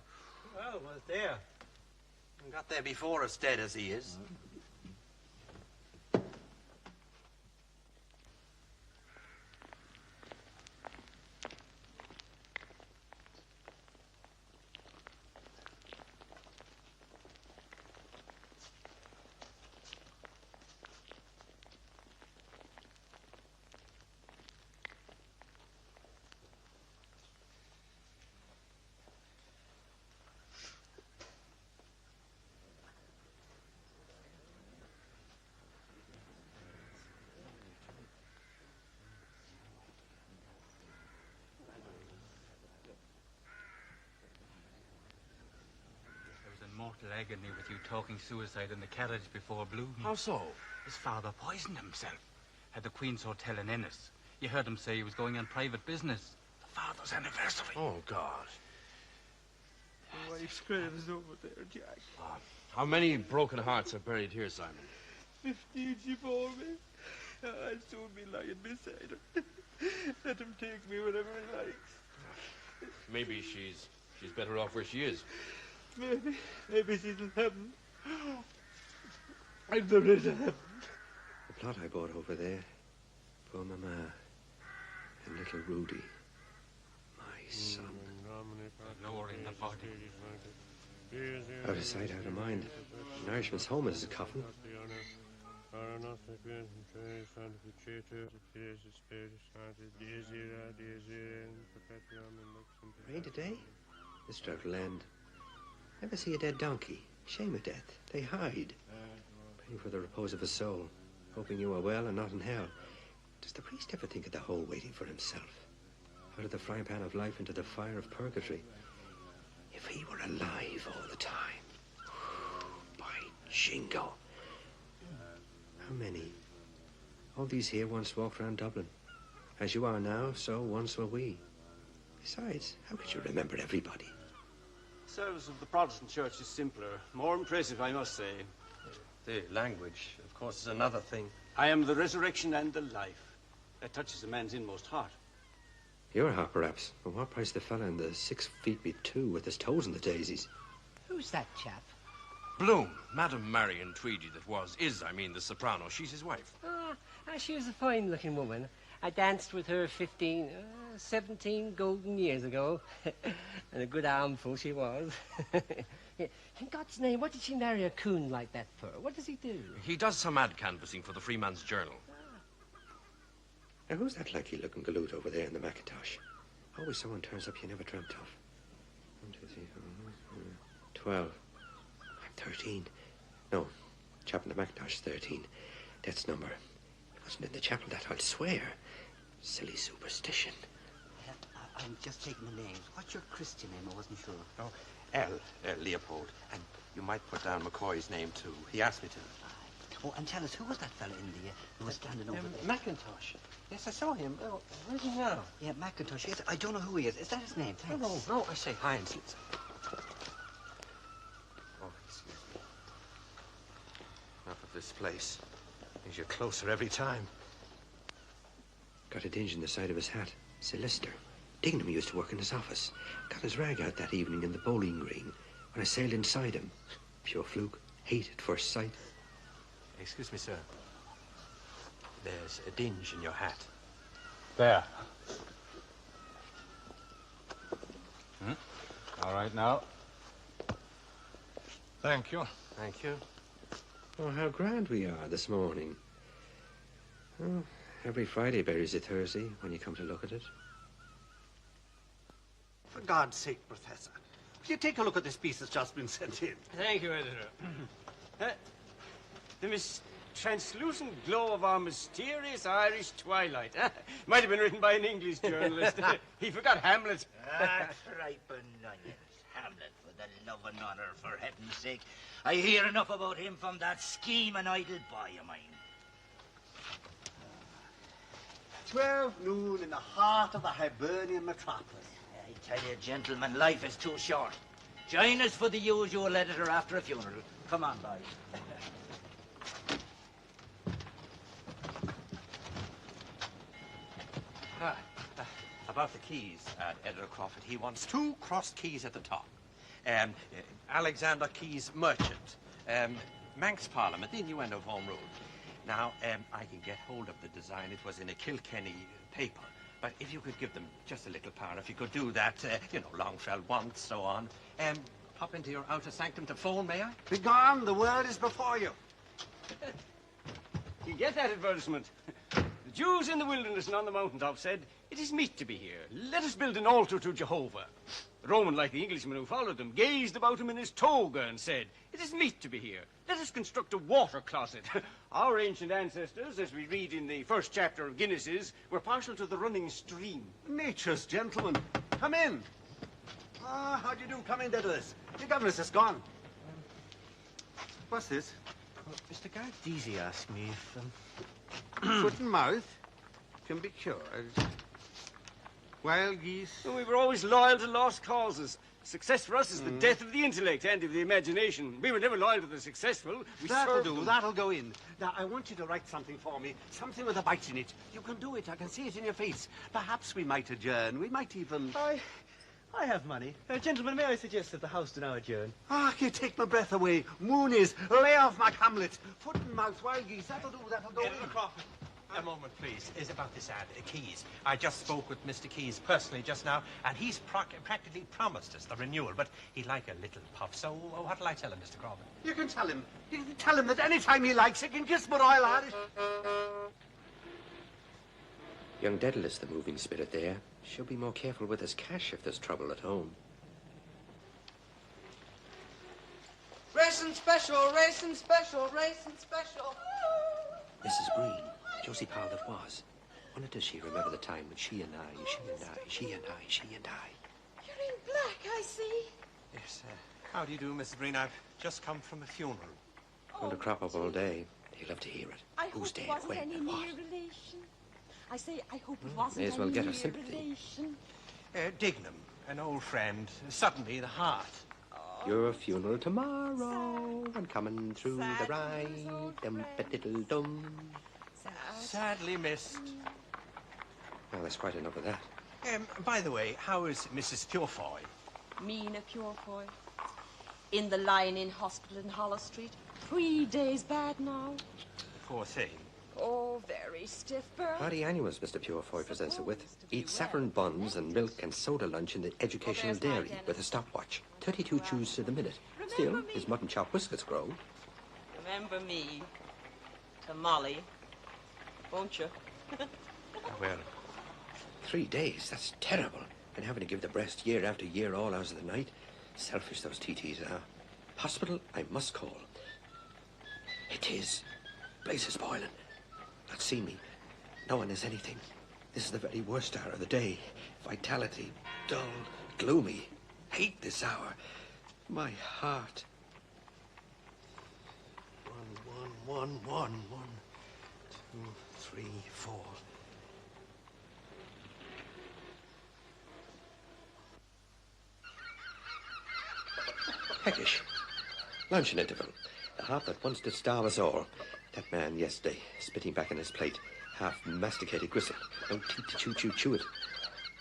well, was there. Got there before us, dead as he is. mortal agony with you talking suicide in the carriage before Bloom. How so? His father poisoned himself. At the Queen's Hotel in Ennis. You heard him say he was going on private business. The father's anniversary. Oh, God. My wife's grave's over there, Jack. How many broken hearts are buried here, Simon? 15 she bore me. I'll soon be lying beside her. Let him take me whenever he likes. Maybe she's better off where she is. Maybe she's in heaven. And there is a heaven. The plot I bought over there. Poor Mama. And little Rudy. My son. Glory in the body. Out of sight, out of mind. An Irishman's home is his coffin. Rain today? This drought will end. Never see a dead donkey. Shame of death. They hide. Praying for the repose of his soul. Hoping you are well and not in hell. Does the priest ever think of the hole waiting for himself? Out of the frying pan of life into the fire of purgatory. If he were alive all the time. By jingo. How many? All these here once walked around Dublin. As you are now, so once were we. Besides, how could you remember everybody? Service of the Protestant Church is simpler, more impressive, I must say. The language, of course, is another thing. I am the resurrection and the life. That touches a man's inmost heart. You're hot, perhaps. But what price the fella in the 6 feet be 2 with his toes in the daisies? Who's that chap? Bloom, Madam Marion Tweedy the soprano. She's his wife. She was a fine-looking woman. I danced with her 17 golden years ago. And a good armful she was. In God's name, what did she marry a coon like that for? What does he do? He does some ad canvassing for the Freeman's Journal. Now, who's that lanky-looking galoot over there in the Macintosh? Always someone turns up you never dreamt of. 1, 2, 3, 4, 12. I'm 13. No, chap in the Macintosh is 13. Death's number. He wasn't in the chapel, that I'll swear. Silly superstition. I'm just taking the names. What's your Christian name? I wasn't sure. Oh, Leopold. And you might put down McCoy's name, too. He asked me to. Oh, and tell us, who was that fella in the who was standing over there? Macintosh. Yes, I saw him. Oh, where's he now? Yeah, Macintosh. Yes, I don't know who he is. Is that his name? Thanks. No, I say Heinz. Oh, excuse me. Enough of this place. Brings you closer every time. Got a dinge in the side of his hat. Sir Lister. Dignam used to work in his office. Got his rag out that evening in the bowling green when I sailed inside him. Pure fluke. Hate at first sight. Excuse me, sir. There's a dinge in your hat. There. All right now. Thank you. Thank you. Oh, how grand we are this morning. Oh, every Friday buries a Thursday when you come to look at it. For God's sake, Professor, will you take a look at this piece that's just been sent in? Thank you, Editor. The translucent glow of our mysterious Irish twilight. Might have been written by an English journalist. He forgot Hamlet. Tripe and onions. Hamlet, for the love and honor, for heaven's sake. I hear enough about him from that scheming idle boy of mine. 12 noon in the heart of the Hibernian metropolis. I tell you, gentlemen, life is too short. Join us for the usual editor after a funeral. Come on, boys. About the keys, Editor Crawford, he wants 2 crossed keys at the top. Alexander Keyes Merchant. Manx Parliament, the innuendo of Home Rule. Now, I can get hold of the design. It was in a Kilkenny paper. But if you could give them just a little power, if you could do that, Longfell once, so on. Pop into your outer sanctum to phone, may I? Begone, the world is before you. You get that advertisement? The Jews in the wilderness and on the mountaintop said, "It is meet to be here. Let us build an altar to Jehovah." The Roman, like the Englishman who followed them, gazed about him in his toga and said, "It is meet to be here. Let us construct a water closet." Our ancient ancestors, as we read in the first chapter of Guinness's, were partial to the running stream. Nature's gentlemen, come in. How do you do? Come in, Dedalus. The governess is gone. What's this? Well, Mr. Gardesi asked me if, Foot and mouth can be cured. Wild geese. Well, we were always loyal to lost causes. Success for us is the death of the intellect and of the imagination. We were never loyal to the successful. We That'll served do. them. That'll go in. Now, I want you to write something for me. Something with a bite in it. You can do it. I can see it in your face. Perhaps we might adjourn. We might even... I have money. Gentlemen, may I suggest that the House do now adjourn? Ah, you take my breath away. Moonies, lay off my Hamlet. Foot and mouth, wild geese. That'll do. That'll go in. Crawford, a moment, please. Is about this ad, Keys. I just spoke with Mr. Keys personally just now, and he's practically promised us the renewal, but he'd like a little puff. So what'll I tell him, Mr. Crawford? You can tell him. You can tell him that any time he likes, he can kiss my royal Irish. Young Daedalus, the moving spirit there, she'll be more careful with his cash if there's trouble at home. Racing special, racing special, racing special. Mrs. Breen, Josie Powell that was. Wonder does she remember the time when she and I... You're in black, I see. Yes, how do you do, Mrs. Breen? I've just come from a funeral. Well, to crop up all day. He'll love to hear it. I Who's hope it dead, wasn't when, any and what? near relation. I say, I hope it wasn't May as well any get her near sympathy. relation. Dignam, an old friend. Suddenly, the heart. Your funeral tomorrow, and coming through the ride, dum-ba-diddle-dum. Sadly missed. Well, there's quite enough of that. By the way, how is Mrs. Purefoy? Mina Purefoy. In the line-in hospital in Hollow Street. 3 days bad now. Poor thing. Oh, very stiff burn. Party annuals Mr. Purefoy presents her with. Eat saffron buns and milk and soda lunch in the educational dairy with a stopwatch. 32 chews to the minute. Still, his mutton chop whiskers grow. Remember me. To Molly. Won't you? Well, 3 days, that's terrible. And having to give the breast year after year all hours of the night. Selfish those TTs are. Hospital, I must call. It is. Place is boiling. Not seen me. No one has anything. This is the very worst hour of the day. Vitality, dull, gloomy. Hate this hour. My heart. 1, 1, 1, 1, 1, 2, 3, 4. Peckish. Luncheon interval. The heart that once did starve us all. That man yesterday, spitting back in his plate, half masticated gristle. No teeth to chew it.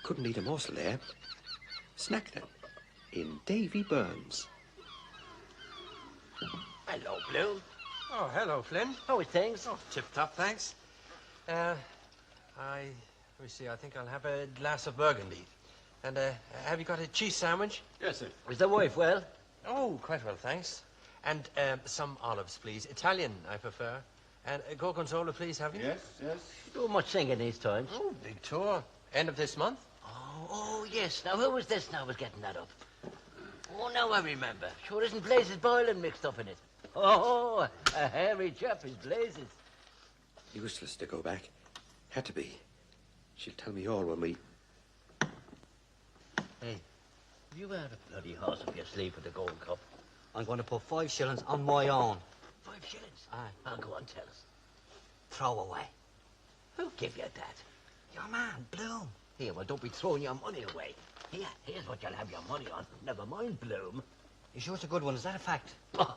Couldn't eat a morsel there. Snack then. In Davy Burns. Hello, Bloom. Oh, hello, Flynn. How are things? Oh, tip-top, thanks. Let me see, I think I'll have a glass of Burgundy. And, have you got a cheese sandwich? Yes, sir. Is the wife well? Oh, quite well, thanks. And, some olives, please. Italian, I prefer. And gorgonzola, please, have you? Yes. You do much singing these times. Oh, big tour. End of this month? Oh, yes. Now, who was this now was getting that up? Oh, now I remember. Sure isn't Blazes Boylan mixed up in it? Oh, a hairy chap is Blazes. Useless to go back. Had to be. She'll tell me all when we... Hey, you had a bloody horse up your sleeve with the gold cup. I'm going to put 5 shillings on my own. 5 shillings? Aye. I'll go on, tell us. Throw away. Who'll give you that? Your man, Bloom. Here, well, don't be throwing your money away. Here, here's what you'll have your money on. Never mind, Bloom. You sure it's a good one? Is that a fact? Oh,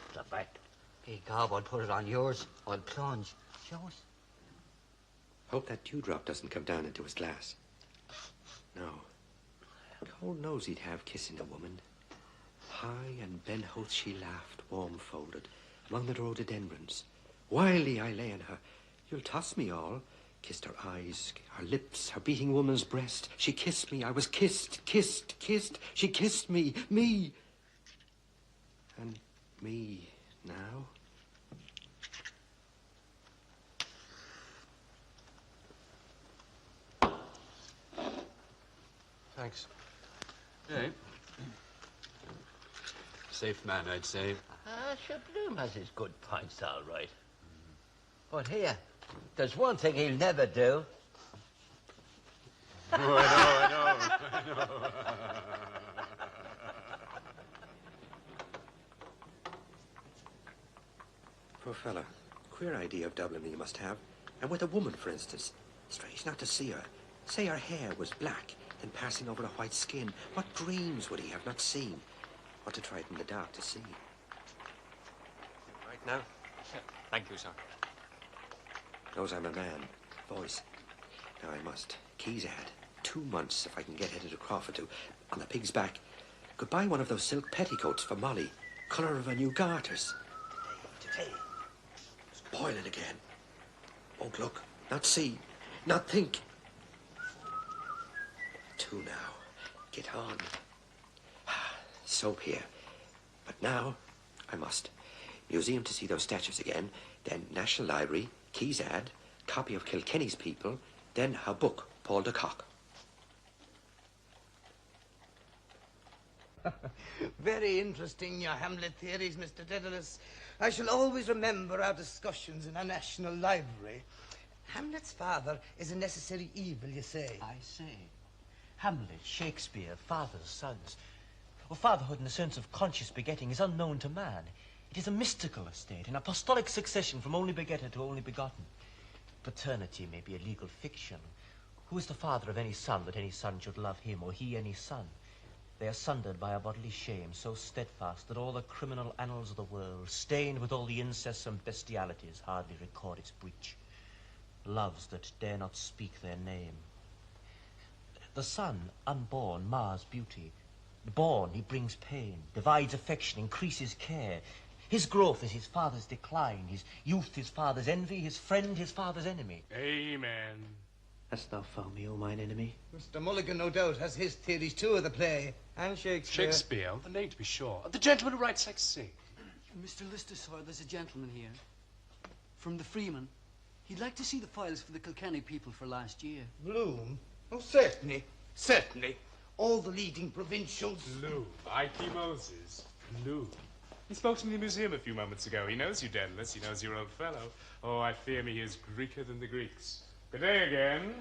it's a fact. Hey, Gob, I'll put it on yours. I'll plunge. Show us. Hope that dewdrop doesn't come down into his glass. No. Cold knows he'd have kissing a woman. High and Ben Hoth she laughed, warm-folded, among the rhododendrons. Wildly I lay on her. You'll toss me all. Kissed her eyes, her lips, her beating woman's breast. She kissed me. I was kissed. She kissed me. Me. And me now. Thanks. Hey. Safe man, I'd say. Sure, Bloom has his good points, all right. But here, there's one thing he'll never do. Oh, I know. Poor fella. Queer idea of Dublin you must have. And with a woman, for instance. Strange not to see her. Say her hair was black, then passing over a white skin. What dreams would he have not seen? What to try it in the dark to see? Right now? Thank you, sir. Knows I'm a man. Voice. Now I must. Keys ad. 2 months if I can get Editor Crawford to, on the pig's back. Could buy one of those silk petticoats for Molly. Colour of her new garters. Today. It's boiling again. Won't look. Not see. Not think. 2 now. Get on. Soap here. But now, I must. Museum to see those statues again. Then National Library. Keys ad. Copy of Kilkenny's People. Then a book. Paul de Kock. Very interesting, your Hamlet theories, Mr. Dedalus. I shall always remember our discussions in our National Library. Hamlet's father is a necessary evil, you say. I say. Hamlet, Shakespeare, fathers, sons. Well, fatherhood in the sense of conscious begetting is unknown to man. It is a mystical estate, an apostolic succession from only begetter to only begotten. Paternity may be a legal fiction. Who is the father of any son that any son should love him, or he any son? They are sundered by a bodily shame so steadfast that all the criminal annals of the world, stained with all the incests and bestialities, hardly record its breach. Loves that dare not speak their name. The son, unborn, mars beauty. Born, he brings pain, divides affection, increases care. His growth is his father's decline, his youth his father's envy, his friend his father's enemy. Amen. Hast thou found me, O mine enemy? Mr. Mulligan, no doubt, has his theories too of the play. And Shakespeare. Shakespeare, the name to be sure. The gentleman who writes sex sing. Mr. Lister, sir, there's a gentleman here. From the Freeman. He'd like to see the files for the Kilkenny People for last year. Bloom? Oh, certainly. Certainly. All the leading provincials. Bloom. I.P. Moses. Bloom. He spoke to me in the museum a few moments ago. He knows you, Dedalus. He knows your old fellow. Oh, I fear me he is Greeker than the Greeks. Good day again.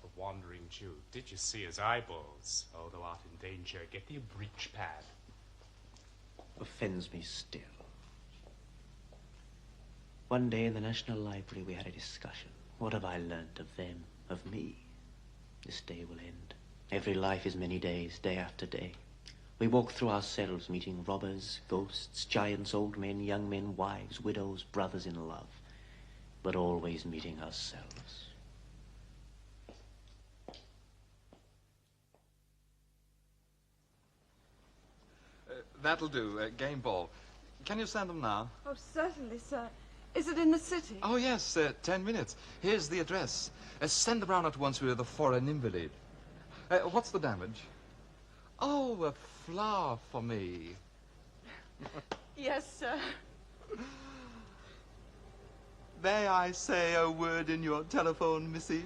The wandering Jew. Did you see his eyeballs? Oh, thou art in danger. Get thee a breech pad. Offends me still. One day in the National Library we had a discussion. What have I learnt of them, of me? This day will end. Every life is many days, day after day. We walk through ourselves, meeting robbers, ghosts, giants, old men, young men, wives, widows, brothers in love, but always meeting ourselves. That'll do. Game ball. Can you send them now? Oh, certainly, sir. Is it in the city? Oh, yes. 10 minutes. Here's the address. Send them round at once with a foreign invalid. What's the damage? Oh, a flower for me. Yes, sir. May I say a word in your telephone, missy?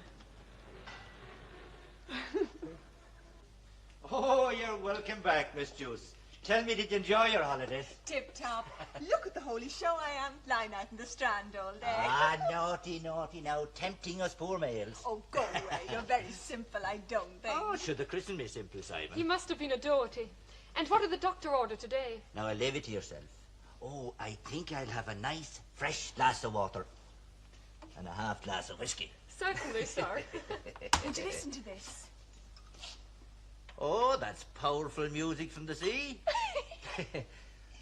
Oh, you're welcome back, Miss Juice. Tell me, did you enjoy your holidays? Tip-top. Look at the holy show I am, lying out in the Strand all day. Ah, naughty, naughty now, tempting us poor males. Oh, go away. You're very simple, I don't think. Oh, should the Christian be simple, Simon? He must have been a doherty. And what did the doctor order today? Now, I'll leave it to yourself. Oh, I think I'll have a nice, fresh glass of water. And a half glass of whiskey. Certainly, sir. Would you listen to this? Oh, that's powerful music from the sea.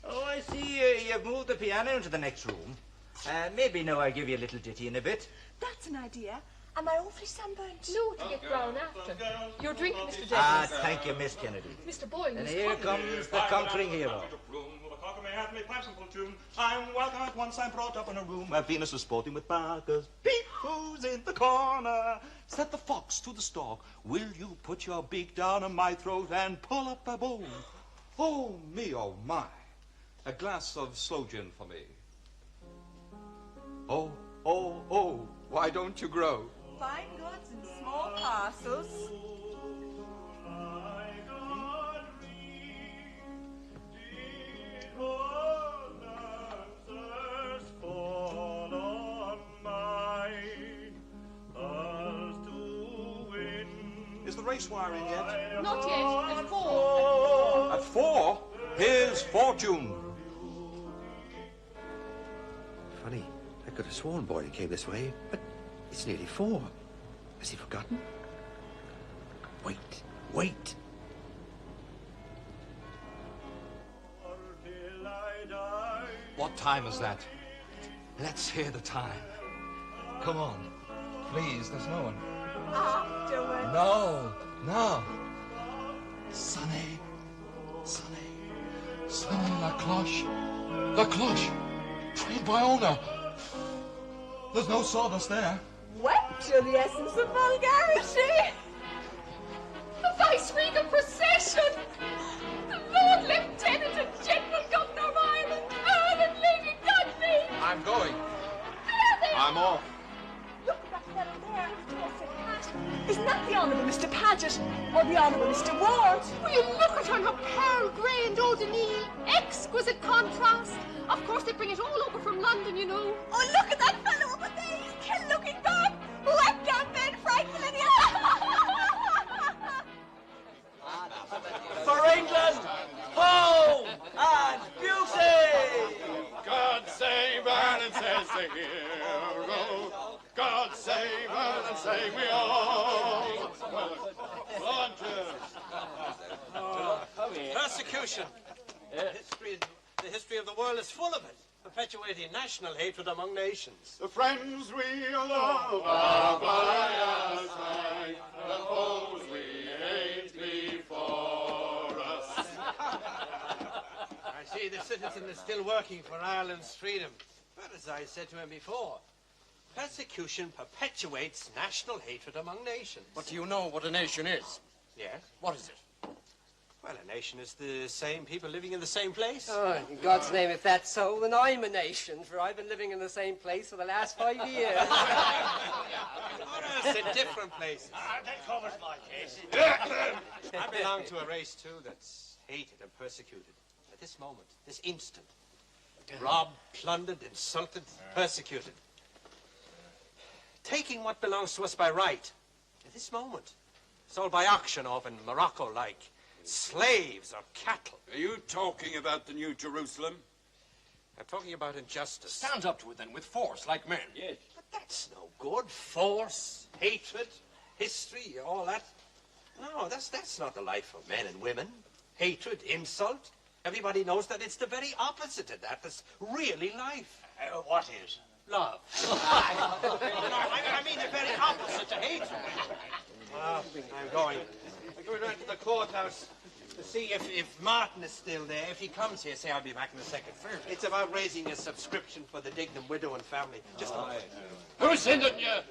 Oh, I see you've moved the piano into the next room. Maybe now I'll give you a little ditty in a bit. That's an idea. Am I awfully sunburnt? No, to get brown after. Your drink, Mr. Dennis. Ah, thank you, Miss Kennedy. Mr. Boyle, And Miss here Connolly. comes the conquering hero. I'm welcome at once, I'm brought up in a room where Venus is sporting with Bacchus. Peep, who's in the corner? Said the fox to the stork, will you put your beak down on my throat and pull up a bone? Oh, me, oh, my. A glass of sloe gin for me. Oh, oh, oh, why don't you grow? Fine goods in small parcels. Is the race wire in yet? Not yet. At 4. At 4? Here's fortune. Funny. I could have sworn Boydie came this way, but it's nearly 4. Has he forgotten? Wait, wait. What time is that? Let's hear the time. Come on. Please, there's no one. Afterwards. No, no. Sonny, Sonny, Sonny, la cloche. La cloche. Trained by owner. There's no sawdust there. What to the essence of vulgarity? The Vice-Regal procession! The Lord Lieutenant and General Governor of Ireland, Earl and Lady Dudley! I'm going. There they I'm are! off. Look at that fellow there, his tall St. Pat. Isn't that the Honourable Mr. Paget or the Honourable Mr. Ward? Will you look at her, her pearl grey and eau de Nil? Exquisite contrast. Of course, they bring it all over from London, you know. Oh, look at that fellow over there! He's kill-looking back! Whack down Ben Franklin and For England, home and beauty! God save Ireland, says the hero. God save Ireland, say we all. Persecution. The history of the world is full of it, perpetuating national hatred among nations. The friends we love are by our side, the foes we hate before us. I see the citizen is still working for Ireland's freedom. But as I said to him before, persecution perpetuates national hatred among nations. But do you know what a nation is? Yes? What is it? Well, a nation is the same people living in the same place. Oh, in God's name, if that's so, then I'm a nation, for I've been living in the same place for the last 5 years. Or else in different places. That covers my case. I belong to a race, too, that's hated and persecuted. At this moment, this instant. Robbed, plundered, insulted, persecuted. Taking what belongs to us by right. At this moment. Sold by auction off in Morocco like slaves or cattle. Are you talking about the New Jerusalem? I'm talking about injustice. Stand up to it then with force, like men. Yes. But that's no good. Force, hatred, history, all that. No, that's not the life of men and women. Hatred, insult. Everybody knows that it's the very opposite of that. That's really life. What is? Love. I mean the very opposite to hatred. I'm going. I'm going right to the courthouse to see if Martin is still there. If he comes here, say I'll be back in a second. It's about raising a subscription for the Dignam widow and family. Just a moment. Who sending you?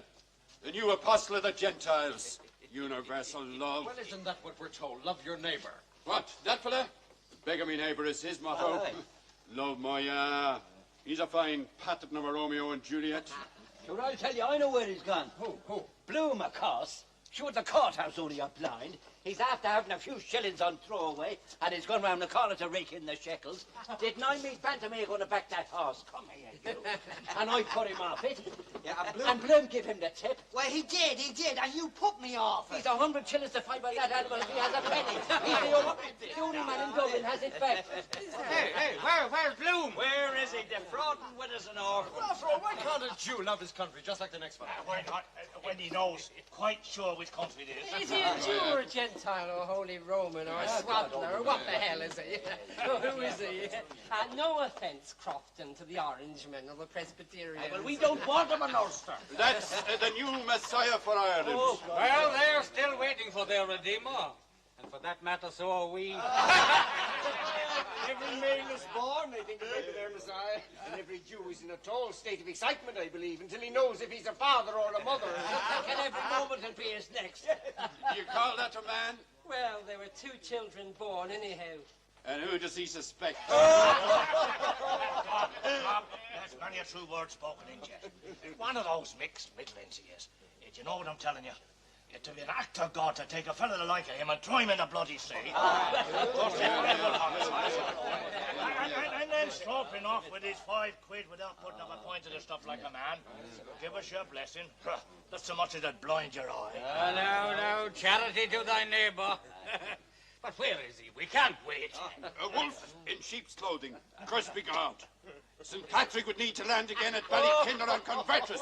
The new apostle of the Gentiles. Universal love. Well, isn't that what we're told? Love your neighbour. What, that fella? Beggar me neighbour is his motto. Aye. Love my, he's a fine pattern of a Romeo and Juliet. Sure, I'll tell you, I know where he's gone. Who? Bloom, of course. Sure, the courthouse only up blind. He's after having a few shillings on throwaway, and he's gone round the corner to rake in the shekels. Didn't I meet Bantamere going to back that horse? Come here, you. And I put him off it. Yeah, And Bloom give him the tip. Well, he did, and you put me off. He's 100 shillings to fight by that animal if he has a penny. He's the only man in Dublin has it back. Hey, where's Bloom? Where is he? Defrauding widows and orphans. Well, after all, why can't a Jew love his country just like the next one? Why not? When he knows quite sure which country it is. Is he a Jew or a Gentile or Holy Roman or a Swaddler or what the hell is he? Who is he? No offence, Crofton, to the Orangemen or the Presbyterians. Well, we don't want him in Ulster. That's the new Messiah for Ireland. Well, they're still waiting for their Redeemer. And for that matter, so are we. Every male is born, they think, to be their Messiah. And every Jew is in a total state of excitement, I believe, until he knows if he's a father or a mother. And every moment will be his next. You call that a man? Well, there were 2 children born anyhow. And who does he suspect? That's many a true word spoken in jest. One of those mixed middlings he is. You know what I'm telling you? It to be an act of God to take a fellow like him and throw him in the bloody sea. And then stroking off with his 5 quid without putting up a point of the stuff like a man. Give us your blessing. Not so much as it blind your eye. No, charity to thy neighbour. But where is he? We can't wait. A wolf in sheep's clothing. Curse be God. St. Patrick would need to land again at Ballykinder and convert us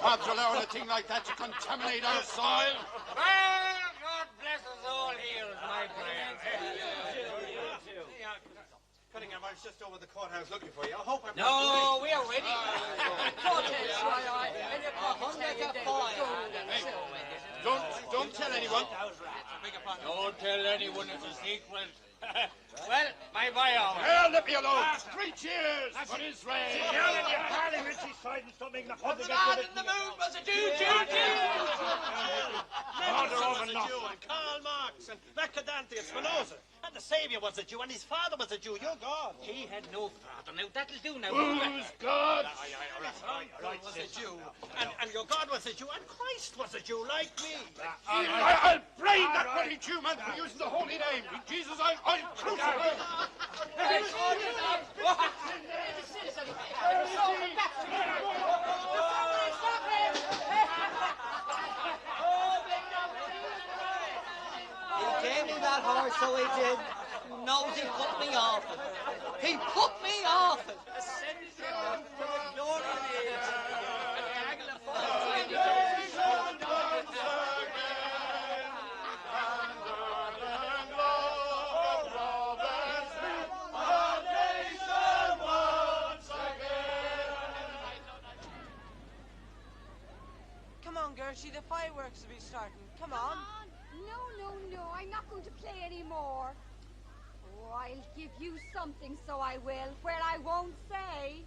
after allowing a thing like that to contaminate our soil. Well, God bless us all here is my prayer. Cunningham, I was just over the courthouse looking for you. I hope I'm No, we are ready. Don't tell anyone. Don't tell anyone it's a secret. Well, my boy, Well, let me alone. 3 cheers for Israel. What's the man in the moon was a Jew, Order over Jew, and Karl Marx, and Mercadanti, and Spinoza. And the Saviour was a Jew, and his father was a Jew. Your God. He had no father. Now, that'll do now. Who's God? Right, was a Jew, and your God was a Jew, and Christ was a Jew, like me. I'll blame that bloody Jew man for using the holy name. Jesus, I'll crucify him. He gave me that horse, so he did. Knows he put me off it. He put me off it. Come on, Gertie, the fireworks will be starting. Come on. No, I'm not going to play anymore. Oh, I'll give you something, so I will, where I won't say.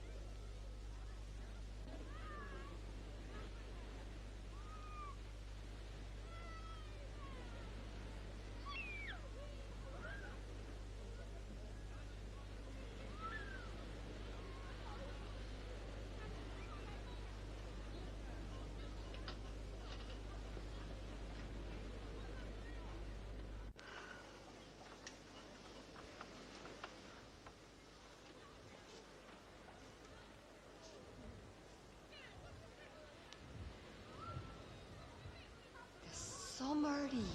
Summer evening.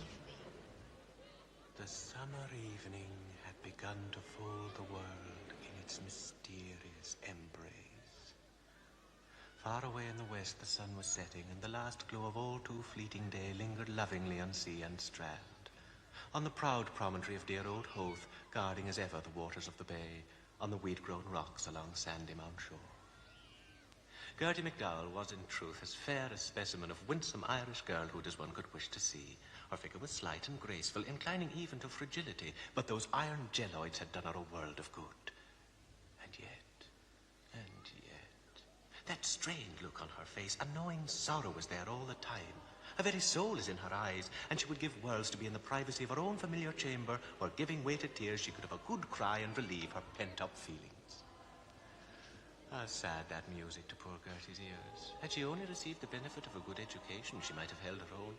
The summer evening had begun to fold the world in its mysterious embrace. Far away in the west the sun was setting, and the last glow of all too fleeting day lingered lovingly on sea and strand. On the proud promontory of dear old Howth, guarding as ever the waters of the bay, on the weed-grown rocks along sandy Mount Shore. Gertie MacDowell was, in truth, as fair a specimen of winsome Irish girlhood as one could wish to see. Her figure was slight and graceful, inclining even to fragility, but those iron jelloids had done her a world of good. And yet, that strained look on her face, a gnawing sorrow was there all the time. Her very soul is in her eyes, and she would give worlds to be in the privacy of her own familiar chamber, where, giving way to tears, she could have a good cry and relieve her pent-up feelings. How sad that music to poor Gertie's ears. Had she only received the benefit of a good education, she might have held her own.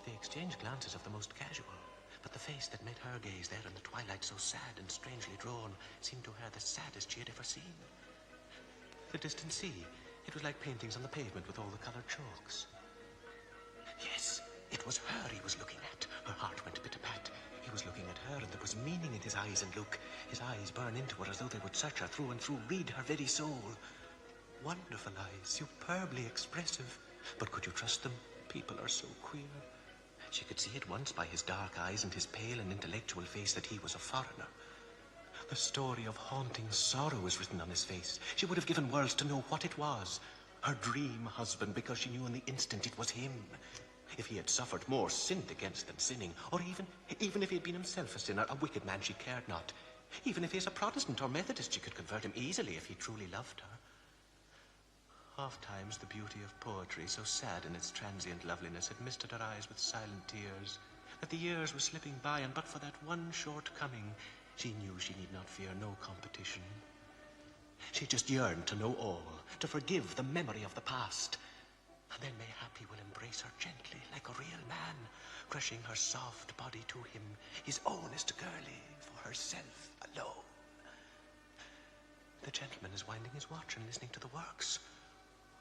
They exchanged glances of the most casual, but the face that met her gaze there in the twilight, so sad and strangely drawn, seemed to her the saddest she had ever seen. The distant sea, it was like paintings on the pavement with all the coloured chalks. Yes, it was her he was looking at. Her heart went pit-a-pat. He was looking at her, and there was meaning in his eyes and look. His eyes burned into her as though they would search her through and through, read her very soul. Wonderful eyes, superbly expressive. But could you trust them? People are so queer. She could see at once by his dark eyes and his pale and intellectual face that he was a foreigner. The story of haunting sorrow was written on his face. She would have given worlds to know what it was. Her dream husband, because she knew in the instant it was him. If he had suffered more, sinned against than sinning, or even if he had been himself a sinner, a wicked man, she cared not. Even if he is a Protestant or Methodist, she could convert him easily if he truly loved her. Oft-times the beauty of poetry, so sad in its transient loveliness, had misted her eyes with silent tears, that the years were slipping by, and but for that one shortcoming, she knew she need not fear no competition. She just yearned to know all, to forgive the memory of the past, and then mayhap he will embrace her gently, like a real man, crushing her soft body to him, his ownest girlie, for herself alone. The gentleman is winding his watch and listening to the works,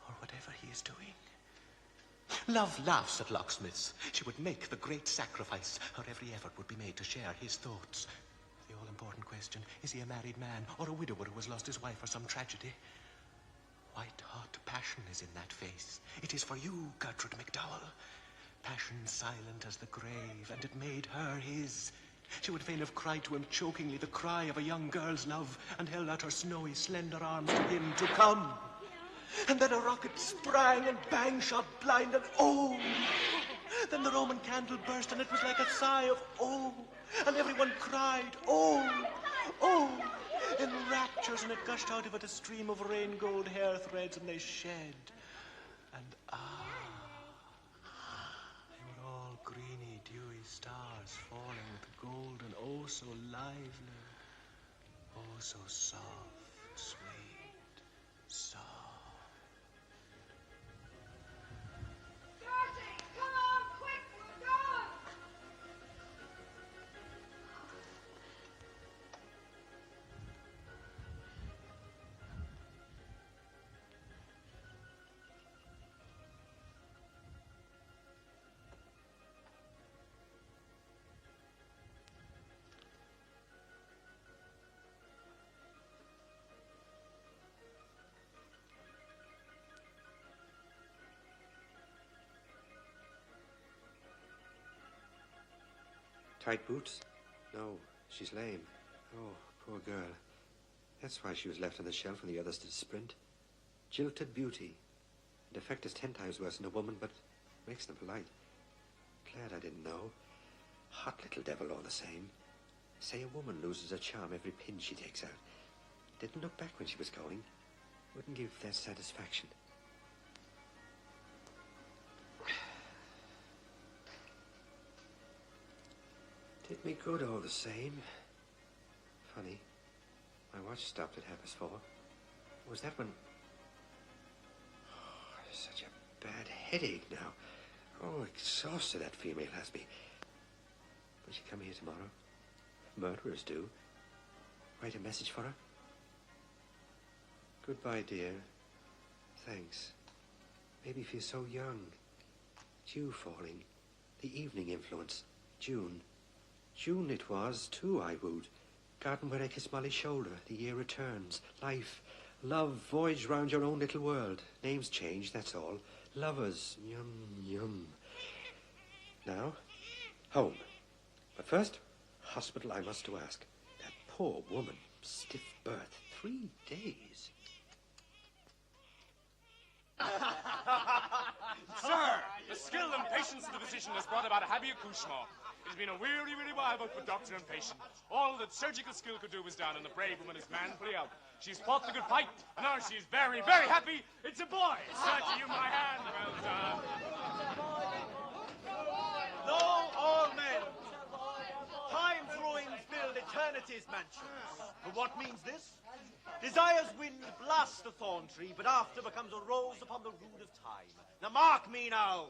or whatever he is doing. Love laughs at locksmiths. She would make the great sacrifice. Her every effort would be made to share his thoughts. The all-important question, is he a married man or a widower who has lost his wife for some tragedy? White-hot passion is in that face. It is for you, Gertrude MacDowell. Passion silent as the grave, and it made her his. She would fain have cried to him chokingly the cry of a young girl's love, and held out her snowy, slender arms to him to come. And then a rocket sprang, and bang shot blind, and oh! Then the Roman candle burst, and it was like a sigh of oh! And everyone cried, oh! Oh! In raptures, and it gushed out of it a stream of rain-gold hair threads, and they shed. And they were all greeny, dewy stars falling with gold, and oh, so lively, oh, so soft, sweet, soft. Tight boots? No, she's lame. Oh, poor girl. That's why she was left on the shelf when the others did sprint. Jilted beauty. The defect is 10 times worse than a woman, but makes them polite. Glad I didn't know. Hot little devil all the same. Say a woman loses her charm every pin she takes out. Didn't look back when she was going. Wouldn't give that satisfaction. Did me good all the same. Funny. My watch stopped at 4:30. Was that when... Oh, such a bad headache now. Oh, exhausted that female has me. Will she come here tomorrow? Murderers do. Write a message for her? Goodbye, dear. Thanks. Maybe feel so young. Dew falling. The evening influence. June. June it was, too, I wooed. Garden where I kiss Molly's shoulder. The year returns. Life. Love. Voyage round your own little world. Names change, that's all. Lovers. Yum, yum. Now, home. But first, hospital I must to ask. That poor woman. Stiff birth. 3 days. Sir, the skill and patience of the physician has brought about a happy accouchement. It has been a weary, weary while both for doctor and patient. All that surgical skill could do was done, and the brave woman is manfully out. She's fought the good fight, and now she is very, very happy. It's a boy. Sir, to you my hand. Well done. Know all men. Time's ruins build eternity's mansions. But what means this? Desire's wind blasts the thorn tree, but after becomes a rose upon the rood of time. Now mark me now.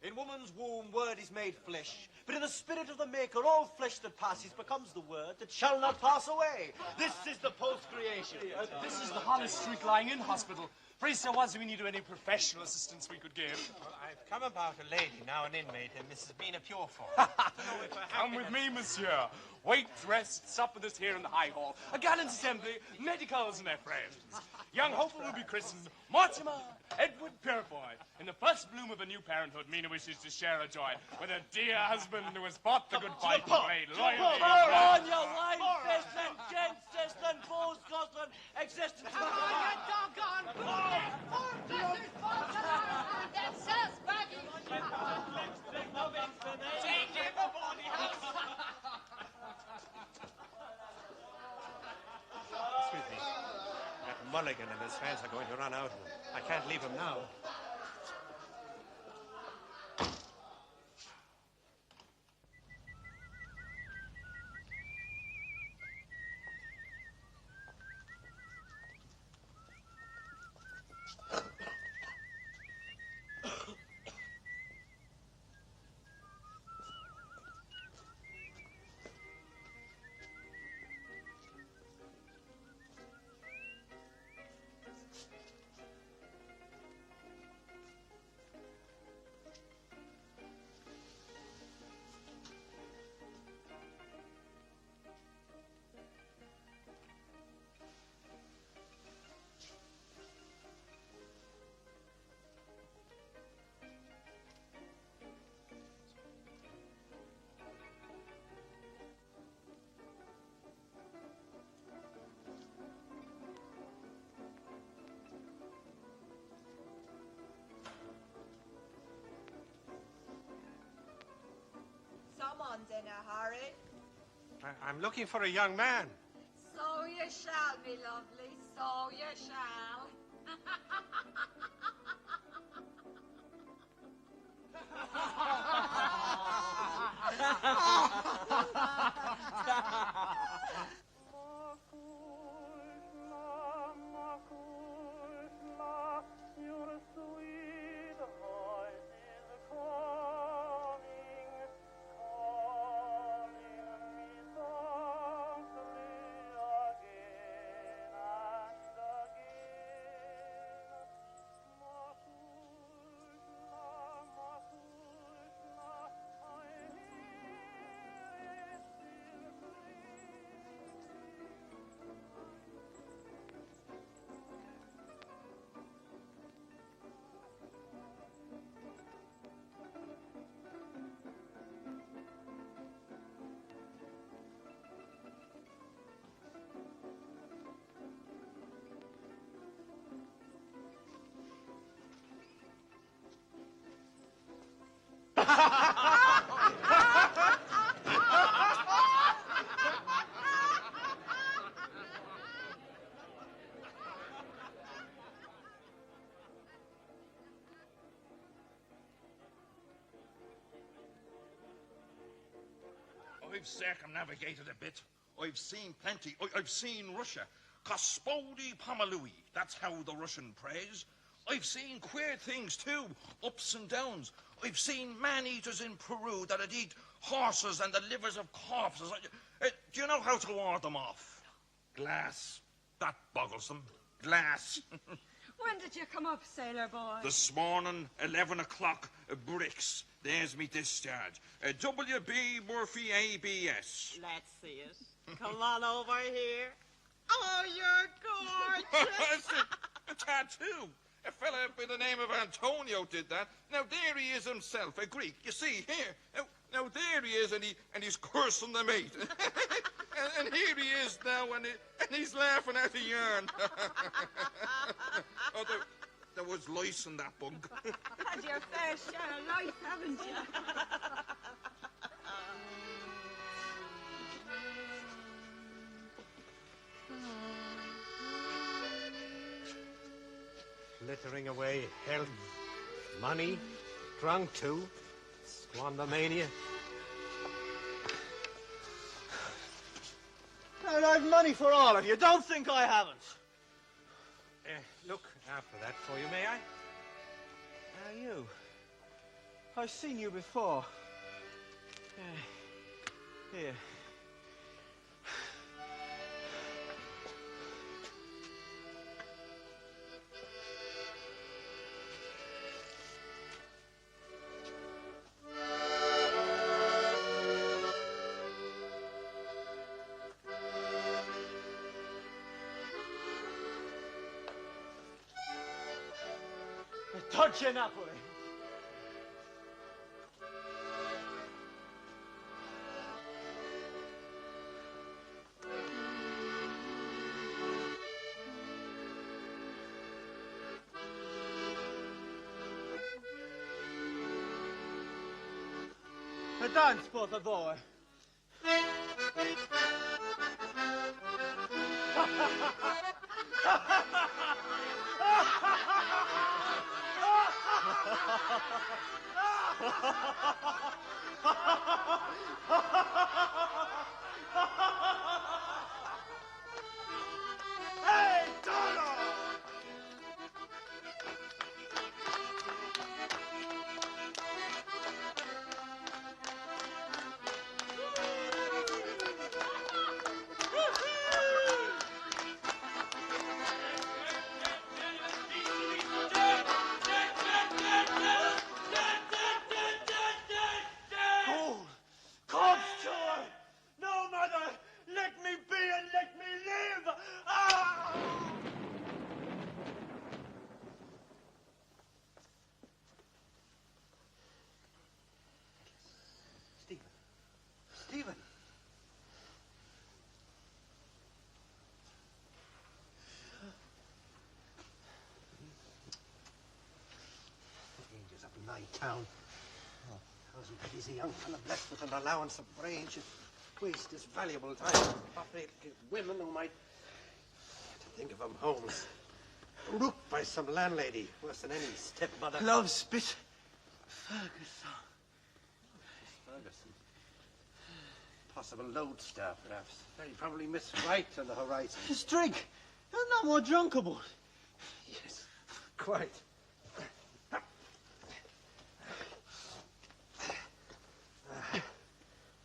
In woman's womb, word is made flesh. But in the spirit of the Maker, all flesh that passes becomes the word that shall not pass away. This is the post-creation. This is the Hollis Street lying-in hospital. Pray, sir, was we need any professional assistance we could give? Well, I've come about a lady, now an inmate, in Mrs. Mina Purefoy. Come with me, monsieur. Wait, rest, sup with us here in the High Hall. A gallant assembly, medicals and their friends. Young Hopeful will be christened Mortimer Edward Purefoy. In the first bloom of a new parenthood, Mina wishes to share a joy with a dear husband who has fought the good fight and played loyally. Pour on your wine, Festland, Gent, Cestland, Bose, Scotland, existence. Come on, you doggone fool! Four blessed falls that says baggy. Take it, the body house. Excuse me. That Mulligan and his fans are going to run out. I can't leave him now. one's in a hurry. I'm looking for a young man. So you shall, me lovely, so you shall. I've circumnavigated a bit. I've seen plenty. I've seen Russia. Gospodi Pomalui. That's how the Russian prays. I've seen queer things too, ups and downs. I've seen man-eaters in Peru that'd eat horses and the livers of corpses. Do you know how to ward them off? Glass. That boggles them. Glass. When did you come up, sailor boy? This morning, 11 o'clock, bricks. There's me discharge. W.B. Murphy, ABS. Let's see it. Come on over here. Oh, you're gorgeous. A tattoo. A fella by the name of Antonio did that. Now, there he is himself, a Greek. You see, here. Now there he is, and he's cursing the mate. and here he is now, and he's laughing at the yarn. Oh, there was lice in that bug. Had your fair share of life, haven't you? Littering away health, money, drunk too, squandermania. And I've money for all of you. Don't think I haven't. Look after that for you, may I? You. I've seen you before. Here. Touch Napoli. A dance, por favor. Hey, Dono! Stephen. Dangers up in my town. How's 1,000 pities a young fellow blessed with an allowance of brain should waste his valuable time on property women who might think of them homes. Rooked by some landlady, worse than any stepmother. Love spit. Ferguson. Ferguson. Possible lodestar, perhaps. Very probably Miss Wright on the horizon. His drink. There's no more drunk about. Yes, quite.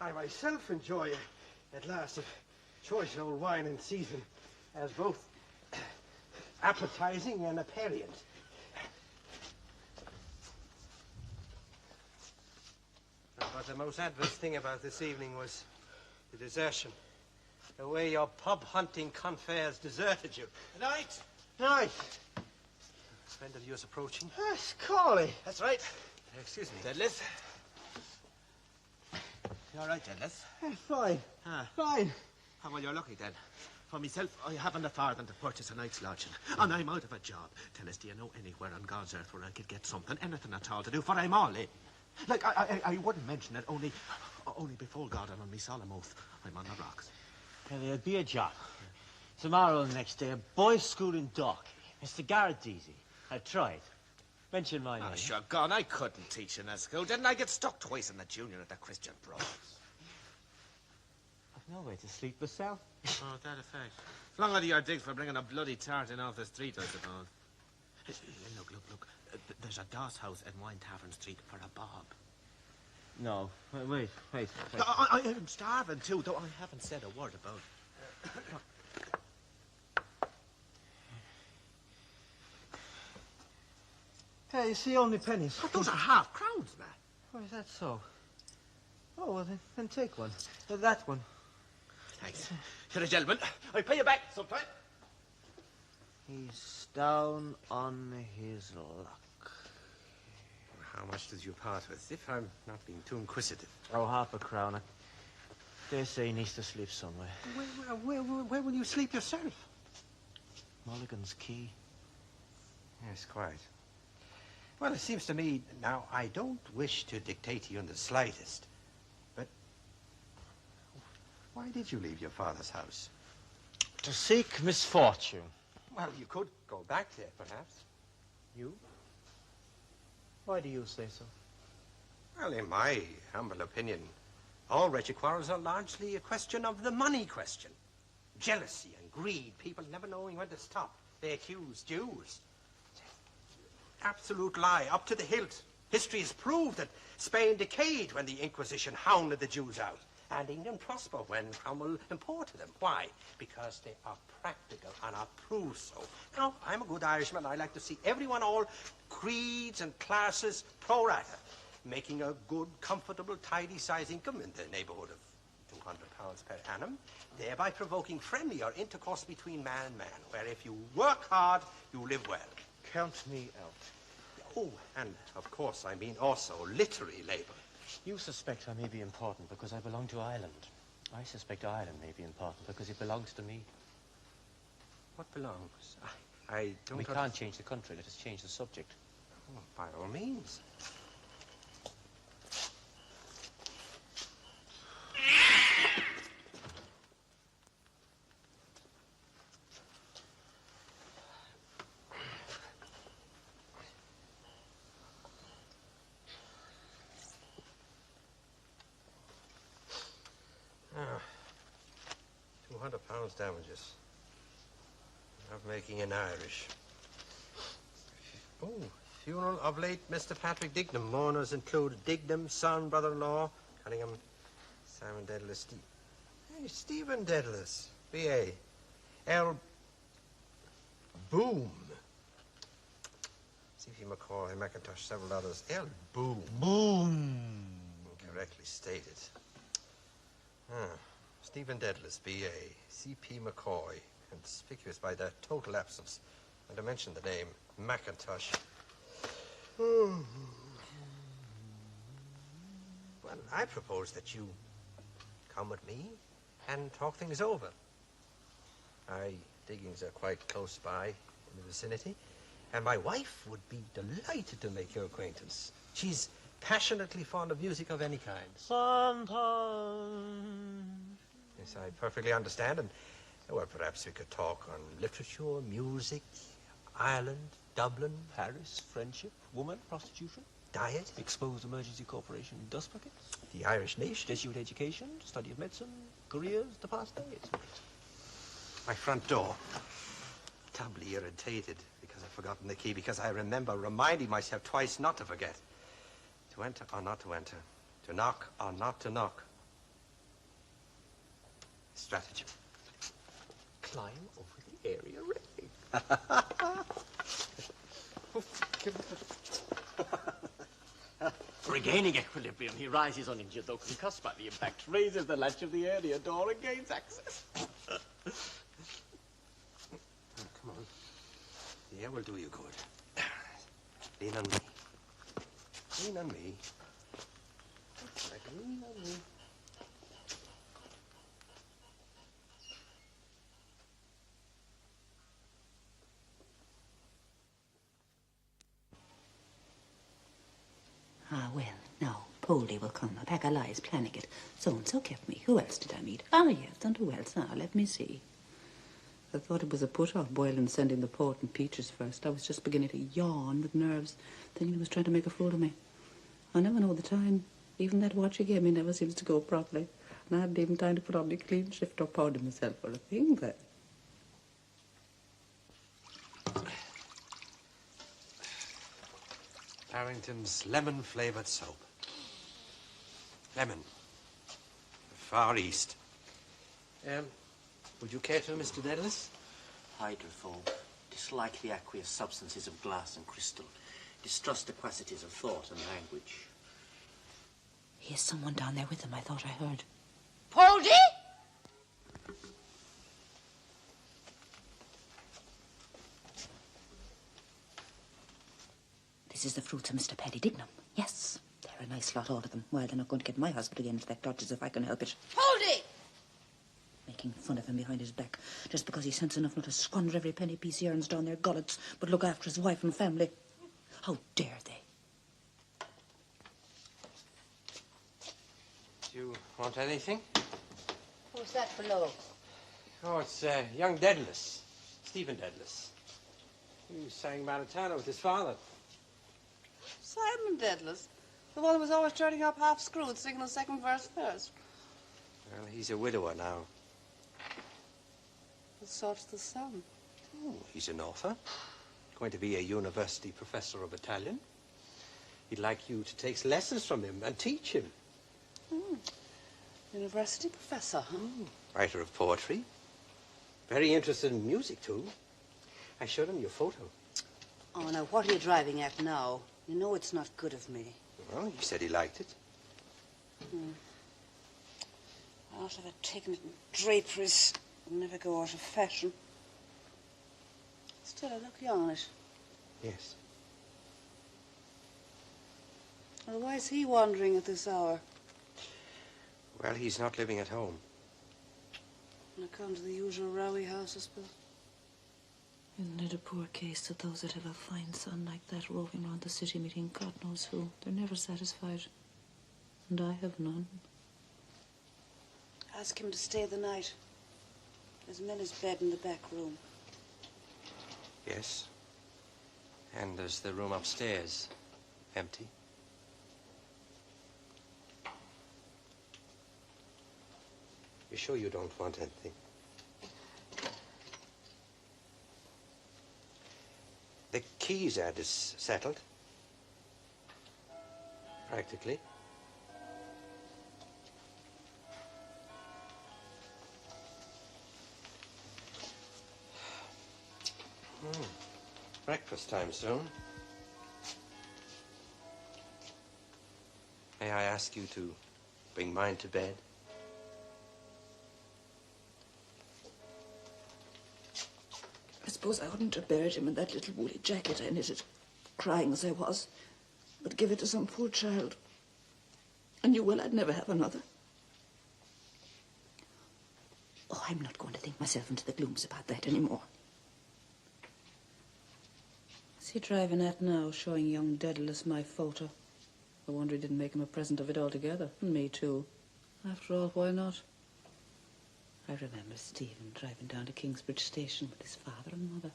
I myself enjoy a glass of choice old wine in season as both appetizing and aperient. But the most adverse thing about this evening was the desertion. The way your pub-hunting confreres deserted you. Good night. Night. A friend of yours approaching. Yes, Corley. That's right. Excuse me. Deadlift. You all right, Deadlift? Fine. Fine. Oh, well, you're lucky, then. For myself, I haven't a farthing to purchase a night's lodging. And I'm out of a job. Tell us, do you know anywhere on God's earth where I could get something, anything at all to do, for I'm all in. Like, I wouldn't mention it, only before God and on me solemn oath, I'm on the rocks. Well, there'll be a job. Tomorrow and next day, a boys' school in Dock. Mr. Garrett Deasy. I tried. Mention my name. Oh, sure, God, I couldn't teach in that school. Didn't I get stuck twice in the junior at the Christian Bros? I've no way to sleep myself. Oh, that effect. Flung out of your dig for bringing a bloody tart in off the street, I suppose. Look. There's a doss house at Wine Tavern Street for a bob. No. Wait. I am starving, too, though I haven't said a word about it. Hey, you see only pennies. Oh, those are half crowns, man. Why is that so? Oh, well, then take one. That one. Thanks. You're a gentleman. I'll pay you back sometime. He's down on his luck. How much did you part with, if I'm not being too inquisitive? Oh, half a crown. I dare say he needs to sleep somewhere. Where will you sleep yourself? Mulligan's Key. Yes, quite. Well, it seems to me, now, I don't wish to dictate to you in the slightest, but why did you leave your father's house? To seek misfortune. Well, you could go back there, perhaps. You? Why do you say so? Well, in my humble opinion, all wretched quarrels are largely a question of the money question. Jealousy and greed, people never knowing when to stop. They accuse Jews. Absolute lie, up to the hilt. History has proved that Spain decayed when the Inquisition hounded the Jews out. And England prospered when Cromwell imported them. Why? Because they are practical and are proved so. Now, I'm a good Irishman. I like to see everyone, all creeds and classes, pro rata, making a good, comfortable, tidy-sized income in the neighborhood of £200 per annum, thereby provoking friendlier intercourse between man and man, where if you work hard, you live well. Count me out. Oh, and of course, I mean also literary labor. You suspect I may be important because I belong to Ireland. I suspect Ireland may be important because it belongs to me. What belongs? I don't... We can't change the country. Let us change the subject. Oh, by all means. £200 damages. Not making in Irish. Oh, funeral of late Mr. Patrick Dignam. Mourners include Dignam, son, brother-in-law, Cunningham, Simon Dedalus, Stephen Dedalus, B.A. L. Boom. C.P. McCoy, McIntosh, several others. L. Boom. Boom. Incorrectly stated. Stephen Dedalus, B.A., C.P. McCoy, conspicuous by their total absence, and to mention the name, McIntosh. Well, I propose that you come with me and talk things over. My diggings are quite close by in the vicinity, and my wife would be delighted to make your acquaintance. She's passionately fond of music of any kind. Sometimes. Yes, I perfectly understand, and, well, perhaps we could talk on literature, music, Ireland, Dublin, Paris, friendship, woman, prostitution, diet, exposed emergency corporation, dust buckets, the Irish nation, Jesuit education, study of medicine, careers, the past days. My front door. Doubly irritated because I've forgotten the key, because I remember reminding myself twice not to forget. To enter or not to enter. To knock or not to knock. Stratagem. Climb over the area railing. Regaining equilibrium, he rises uninjured, though concussed by the impact, raises the latch of the area door and gains access. Come on. The air will do you good. Lean on me. Lean on me. Lean on me. Ah, well, now, Poldy will come. A pack of lies, planning it. So-and-so kept me. Who else did I meet? Ah, yes, and who else? Now, let me see. I thought it was a put-off, Boylan sending the port and peaches first. I was just beginning to yawn with nerves, thinking he was trying to make a fool of me. I never know the time. Even that watch he gave me never seems to go properly. And I hadn't even time to put on my clean shift or powder myself for a thing then. Harrington's lemon-flavoured soap. Lemon. Far East. Would you care to, Mr. Dedalus? Hydrophobe. Dislike the aqueous substances of glass and crystal. Distrust the quasities of thought and language. Here's someone down there with him, I thought I heard. Poldy? This is the fruits of Mr. Paddy Dignam. Yes, they're a nice lot, all of them. Well, they're not going to get my husband again if that dodges if I can help it. Poldy! Making fun of him behind his back, just because he's sense enough not to squander every penny piece he earns down their gullets, but look after his wife and family. How dare they? Do you want anything? Who's that below? Oh, it's young Dedalus. Stephen Dedalus. He sang Maritana with his father. Simon Dedalus, the one who was always turning up half-screwed, singing the second verse first. Well, he's a widower now. And so's the son. Oh, he's an author. Going to be a university professor of Italian. He'd like you to take lessons from him and teach him. University professor, huh? Writer of poetry. Very interested in music, too. I showed him your photo. Oh, now, what are you driving at now? You know it's not good of me. Well, he said he liked it. I ought to have taken it in draperies and never go out of fashion. Still, I look young on it. Yes. Well, why is he wandering at this hour? Well, he's not living at home. On account of the usual rowy house, I suppose. Isn't it a poor case of those that have a fine son like that roving round the city meeting God knows who? They're never satisfied. And I have none. Ask him to stay the night. There's Miller's bed in the back room. Yes. And there's the room upstairs. Empty. You sure you don't want anything? The keys ad is settled. Practically. Breakfast time soon. May I ask you to bring mine to bed? I suppose I oughtn't have buried him in that little woolly jacket I knitted, crying as I was, but give it to some poor child. I knew well I'd never have another. Oh, I'm not going to think myself into the glooms about that anymore. What's he driving at now, showing young Dedalus my photo? I wonder he didn't make him a present of it altogether. And me too. After all, why not? I remember Stephen driving down to Kingsbridge Station with his father and mother.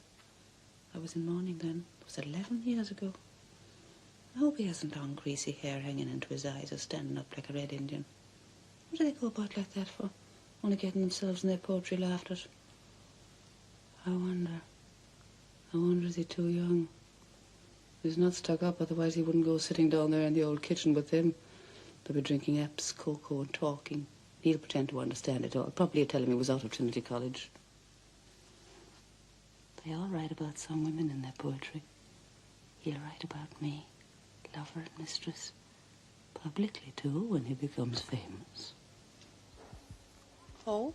I was in mourning then. It was 11 years ago. I hope he hasn't long greasy hair hanging into his eyes or standing up like a red Indian. What do they go about like that for? Only getting themselves and their poetry laughed at. I wonder is he too young? He's not stuck up, otherwise he wouldn't go sitting down there in the old kitchen with them. They'll be drinking Epps, cocoa and talking. He'll pretend to understand it all. Probably he'll tell him he was out of Trinity College. They all write about some women in their poetry. He'll write about me, lover and mistress. Publicly, too, when he becomes famous. Oh?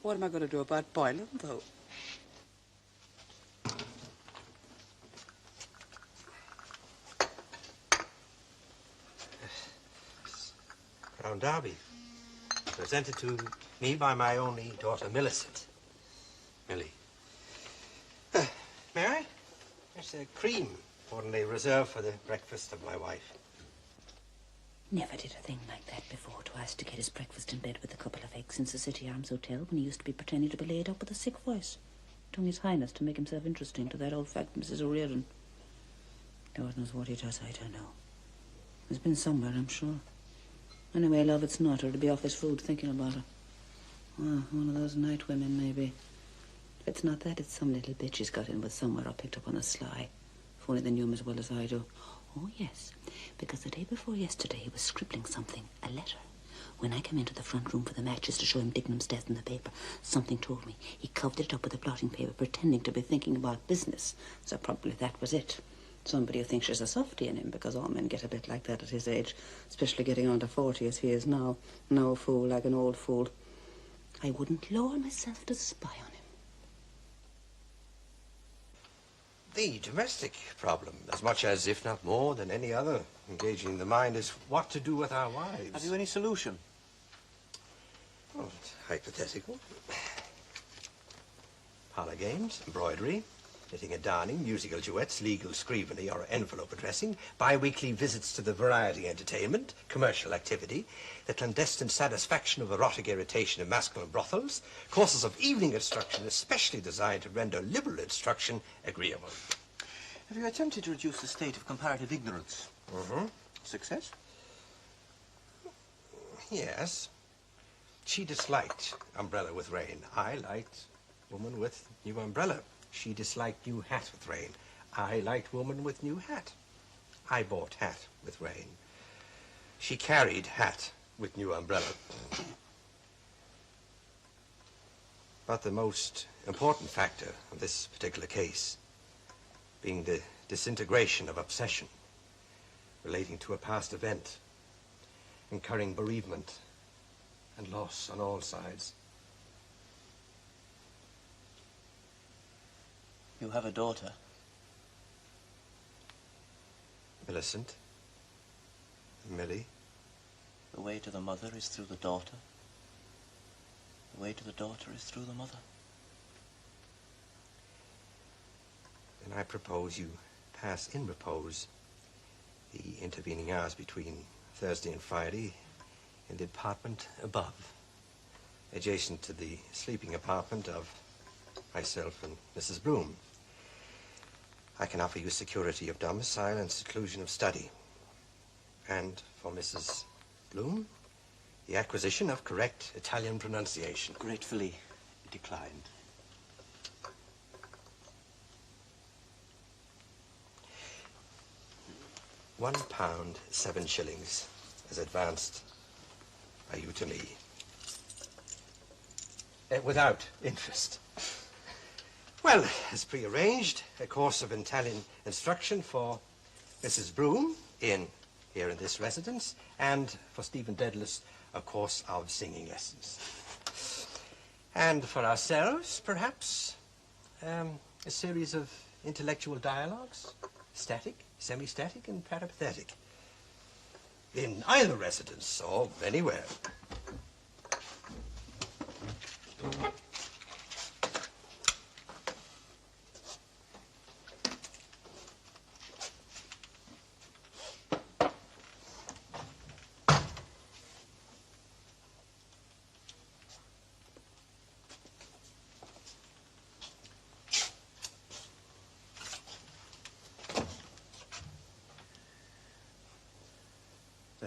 What am I going to do about boiling, though? Crown Derby, presented to me by my only daughter, Millicent. Millie. May I? There's a cream ordinarily reserved for the breakfast of my wife. Never did a thing like that before, to ask to get his breakfast in bed with a couple of eggs since the City Arms Hotel when he used to be pretending to be laid up with a sick voice. Doing his highness to make himself interesting to that old fat Mrs. O'Riordan. Lord knows what he does, I don't know. He's been somewhere, I'm sure. Anyway, love, it's not, or to be off his food thinking about her. Oh, one of those night women, maybe. If it's not that, it's some little bitch he's got in with somewhere or picked up on the sly. If only they knew him as well as I do. Oh, yes, because the day before yesterday he was scribbling something, a letter. When I came into the front room for the matches to show him Dignam's death in the paper, something told me he covered it up with a blotting paper, pretending to be thinking about business. So probably that was it. Somebody who thinks there's a softie in him, because all men get a bit like that at his age, especially getting on to 40 as he is now. No fool like an old fool. I wouldn't lower myself to spy on him. The domestic problem, as much as, if not more than any other engaging the mind, is what to do with our wives. Have you any solution? Well, it's hypothetical. Parlour games, embroidery, knitting and darning, musical duets, legal scrivening or envelope addressing, bi-weekly visits to the variety entertainment, commercial activity, the clandestine satisfaction of erotic irritation in masculine brothels, courses of evening instruction especially designed to render liberal instruction agreeable. Have you attempted to reduce the state of comparative ignorance? Mm-hmm. Success? Yes. She disliked umbrella with rain. I liked woman with new umbrella. She disliked new hat with rain. I liked woman with new hat. I bought hat with rain. She carried hat with new umbrella. But the most important factor of this particular case being the disintegration of obsession relating to a past event, incurring bereavement and loss on all sides. You have a daughter. Millicent. Millie. The way to the mother is through the daughter. The way to the daughter is through the mother. And I propose you pass in repose the intervening hours between Thursday and Friday in the apartment above, adjacent to the sleeping apartment of myself and Mrs. Bloom. I can offer you security of domicile and seclusion of study. And for Mrs. Bloom, the acquisition of correct Italian pronunciation. Gratefully declined. £1 7 shillings is advanced by you to me. Without interest. Well, as prearranged, a course of Italian instruction for Mrs. Bloom here in this residence, and for Stephen Dedalus, a course of singing lessons. And for ourselves, perhaps, a series of intellectual dialogues, static, semi-static, and peripatetic, in either residence or anywhere.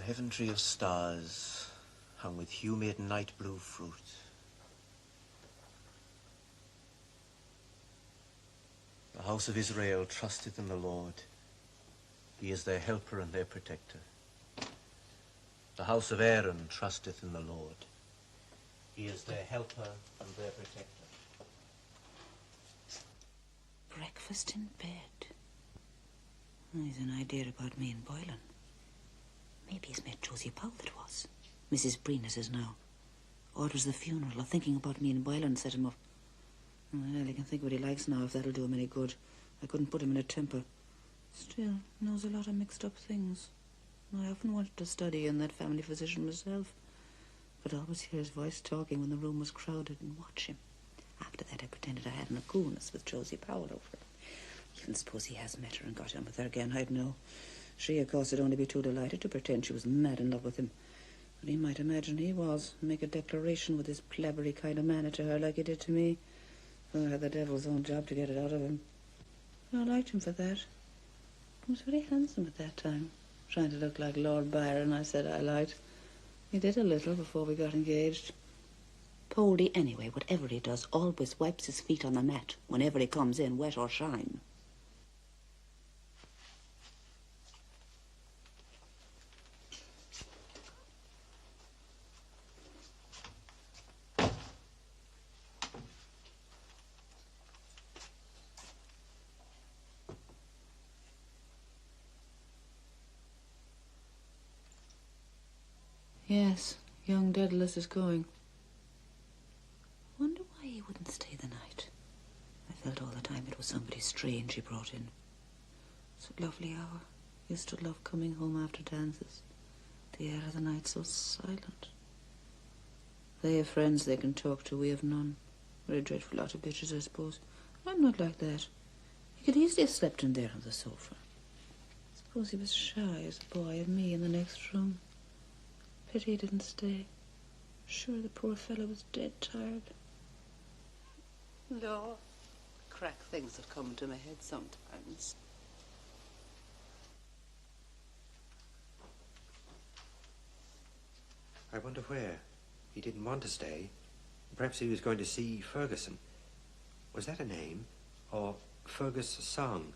heaven tree of stars, hung with hue-made night blue fruit. The house of Israel trusteth in the Lord. He is their helper and their protector. The house of Aaron trusteth in the Lord. He is their helper and their protector. Breakfast in bed. He's an idea about me and Boylan. Maybe he's met Josie Powell, it was. Mrs. Breen is now. Orders the funeral, or thinking about me and Boylan set him up. Well, he can think what he likes now, if that'll do him any good. I couldn't put him in a temper. Still, knows a lot of mixed up things. I often wanted to study in that family physician myself, but always hear his voice talking when the room was crowded and watch him. After that, I pretended I hadn't a coolness with Josie Powell over him. Even suppose he has met her and got on with her again, I'd know. She, of course, would only be too delighted to pretend she was mad in love with him. But he might imagine he was, and make a declaration with his plebbery kind of manner to her like he did to me. I had the devil's own job to get it out of him. I liked him for that. He was very handsome at that time, trying to look like Lord Byron, I said I liked. He did a little before we got engaged. Poldy, anyway, whatever he does, always wipes his feet on the mat whenever he comes in, wet or shine. Yes, young Daedalus is going. Wonder why he wouldn't stay the night. I felt all the time it was somebody strange he brought in. It's a lovely hour. Used to love coming home after dances. The air of the night so silent. They have friends they can talk to, we have none. We're a dreadful lot of bitches, I suppose. I'm not like that. He could easily have slept in there on the sofa. Suppose he was shy as a boy of me in the next room. Pity he didn't stay. Sure, the poor fellow was dead tired. No, crack things that come into my head sometimes. I wonder where. He didn't want to stay. Perhaps he was going to see Ferguson. Was that a name? Or Fergus' song?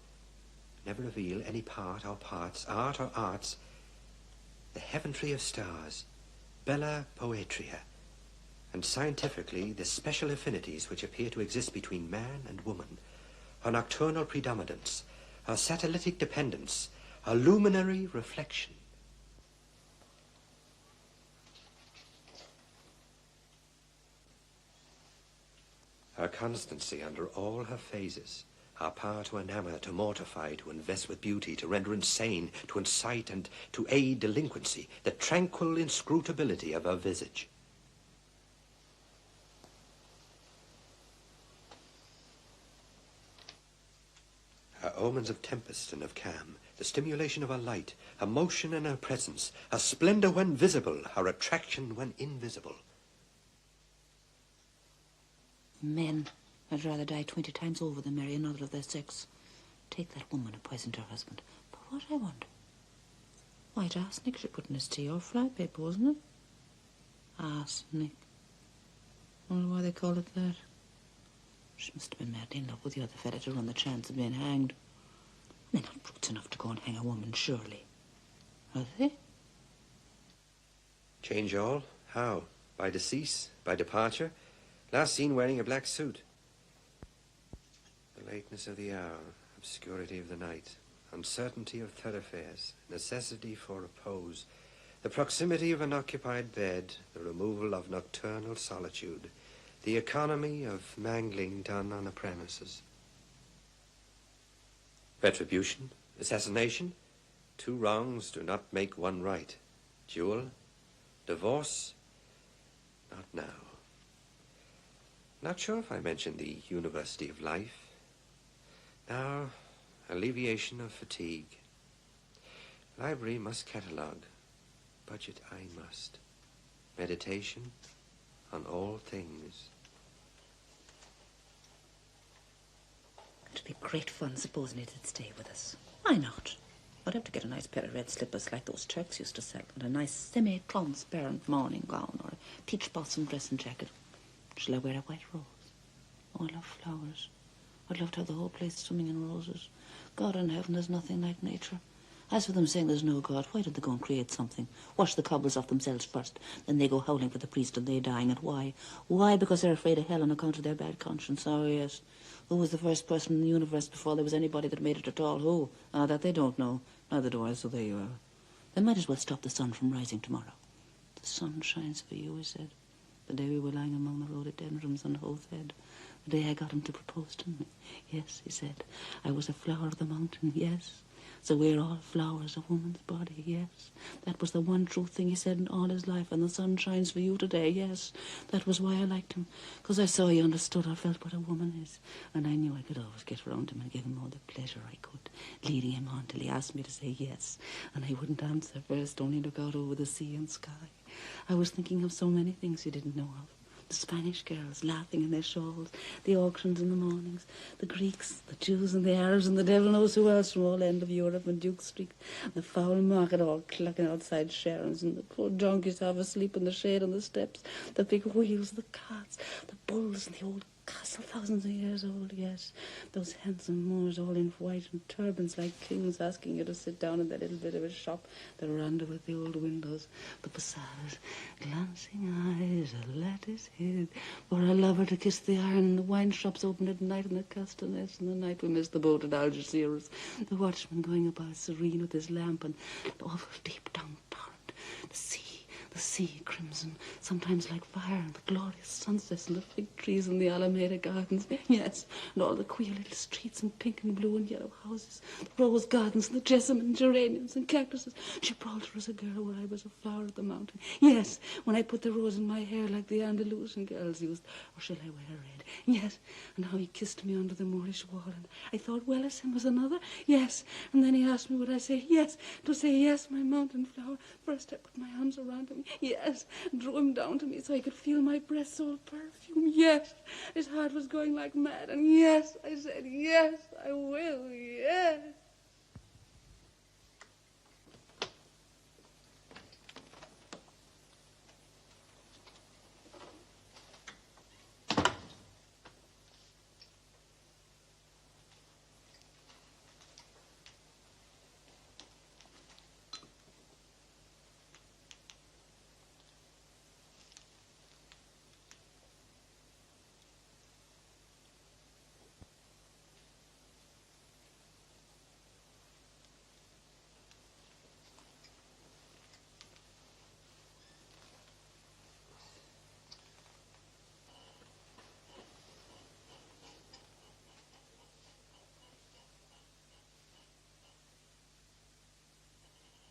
Never reveal any part or parts, art or arts. The heaven tree of stars, Bella Poetria, and scientifically the special affinities which appear to exist between man and woman, her nocturnal predominance, her satellitic dependence, her luminary reflection. Her constancy under all her phases, her power to enamour, to mortify, to invest with beauty, to render insane, to incite and to aid delinquency, the tranquil inscrutability of her visage. Her omens of tempest and of calm, the stimulation of her light, her motion and her presence, her splendour when visible, her attraction when invisible. Men. I'd rather die 20 times over than marry another of their sex. Take that woman and poison her husband. For what, I wonder? White arsenic she put in his tea, or fly paper, wasn't it? Arsenic. Wonder why they call it that. She must have been madly in love with the other fella to run the chance of being hanged. They're not brutes enough to go and hang a woman, surely. Are they? Change all? How? By decease? By departure? Last seen wearing a black suit. The lateness of the hour, obscurity of the night, uncertainty of thoroughfares, necessity for repose, the proximity of an occupied bed, the removal of nocturnal solitude, the economy of mangling done on a premises. Retribution, assassination, 2 wrongs do not make 1 right. Duel, divorce, not now. Not sure if I mentioned the University of Life. Now, alleviation of fatigue. Library must catalogue. Budget I must. Meditation on all things. It'd be great fun supposing he did stay with us. Why not? I'd have to get a nice pair of red slippers like those Turks used to sell, and a nice semi-transparent morning gown or a peach blossom dressing jacket. Shall I wear a white rose? Oh, I love flowers. I'd love to have the whole place swimming in roses. God in heaven, there's nothing like nature. As for them saying there's no God, why did they go and create something? Wash the cobbles off themselves first, then they go howling for the priest and they dying. And why? Why? Because they're afraid of hell on account of their bad conscience. Oh, yes. Who was the first person in the universe before there was anybody that made it at all? Who? Ah, that they don't know. Neither do I, so there you are. They might as well stop the sun from rising tomorrow. The sun shines for you, he said. The day we were lying among the rhododendrons on Howth Head. The day I got him to propose to me. Yes, he said. I was a flower of the mountain, yes. So we're all flowers, a woman's body, yes. That was the one true thing he said in all his life, and the sun shines for you today, yes. That was why I liked him, because I saw he understood or felt what a woman is, and I knew I could always get round him and give him all the pleasure I could, leading him on till he asked me to say yes, and I wouldn't answer first, only look out over the sea and sky. I was thinking of so many things he didn't know of. The Spanish girls laughing in their shawls, the auctions in the mornings, the Greeks, the Jews and the Arabs and the devil knows who else from all end of Europe and Duke Street, the foul market all clucking outside Sharon's, and the poor donkeys half asleep in the shade on the steps, the big wheels, the carts, the bulls and the old castle thousands of years old, yes. Those handsome Moors all in white and turbans like kings asking you to sit down in that little bit of a shop, the veranda with the old windows, the bazaars, glancing eyes, a lattice hid, for a lover to kiss the iron, and the wine shops open at night, and the castanets, and the night we missed the boat at Algeciras, the watchman going about serene with his lamp, and the awful deep down torrent, the sea crimson, sometimes like fire, and the glorious sunsets and the fig trees and the Alameda gardens, yes, and all the queer little streets and pink and blue and yellow houses, the rose gardens and the jessamine and geraniums and cactuses. Gibraltar was a girl where I was a flower of the mountain. Yes, when I put the rose in my hair like the Andalusian girls used, or shall I wear red? Yes, and how he kissed me under the Moorish wall, and I thought Wellison was another. Yes, and then he asked me would I say yes, to say yes, my mountain flower. First I put my arms around him, yes, and drew him down to me so I could feel my breath's all perfume, yes. His heart was going like mad, and yes, I said, yes, I will, yes.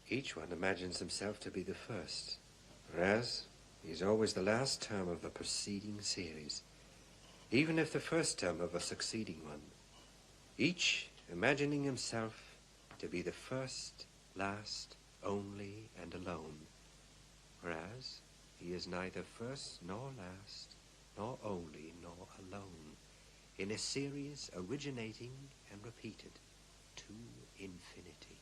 Each one imagines himself to be the first, whereas he's always the last term of a preceding series, even if the first term of a succeeding one. Each imagining himself to be the first, last, only, and alone, whereas he is neither first nor last, nor only, nor alone, in a series originating and repeated to infinity.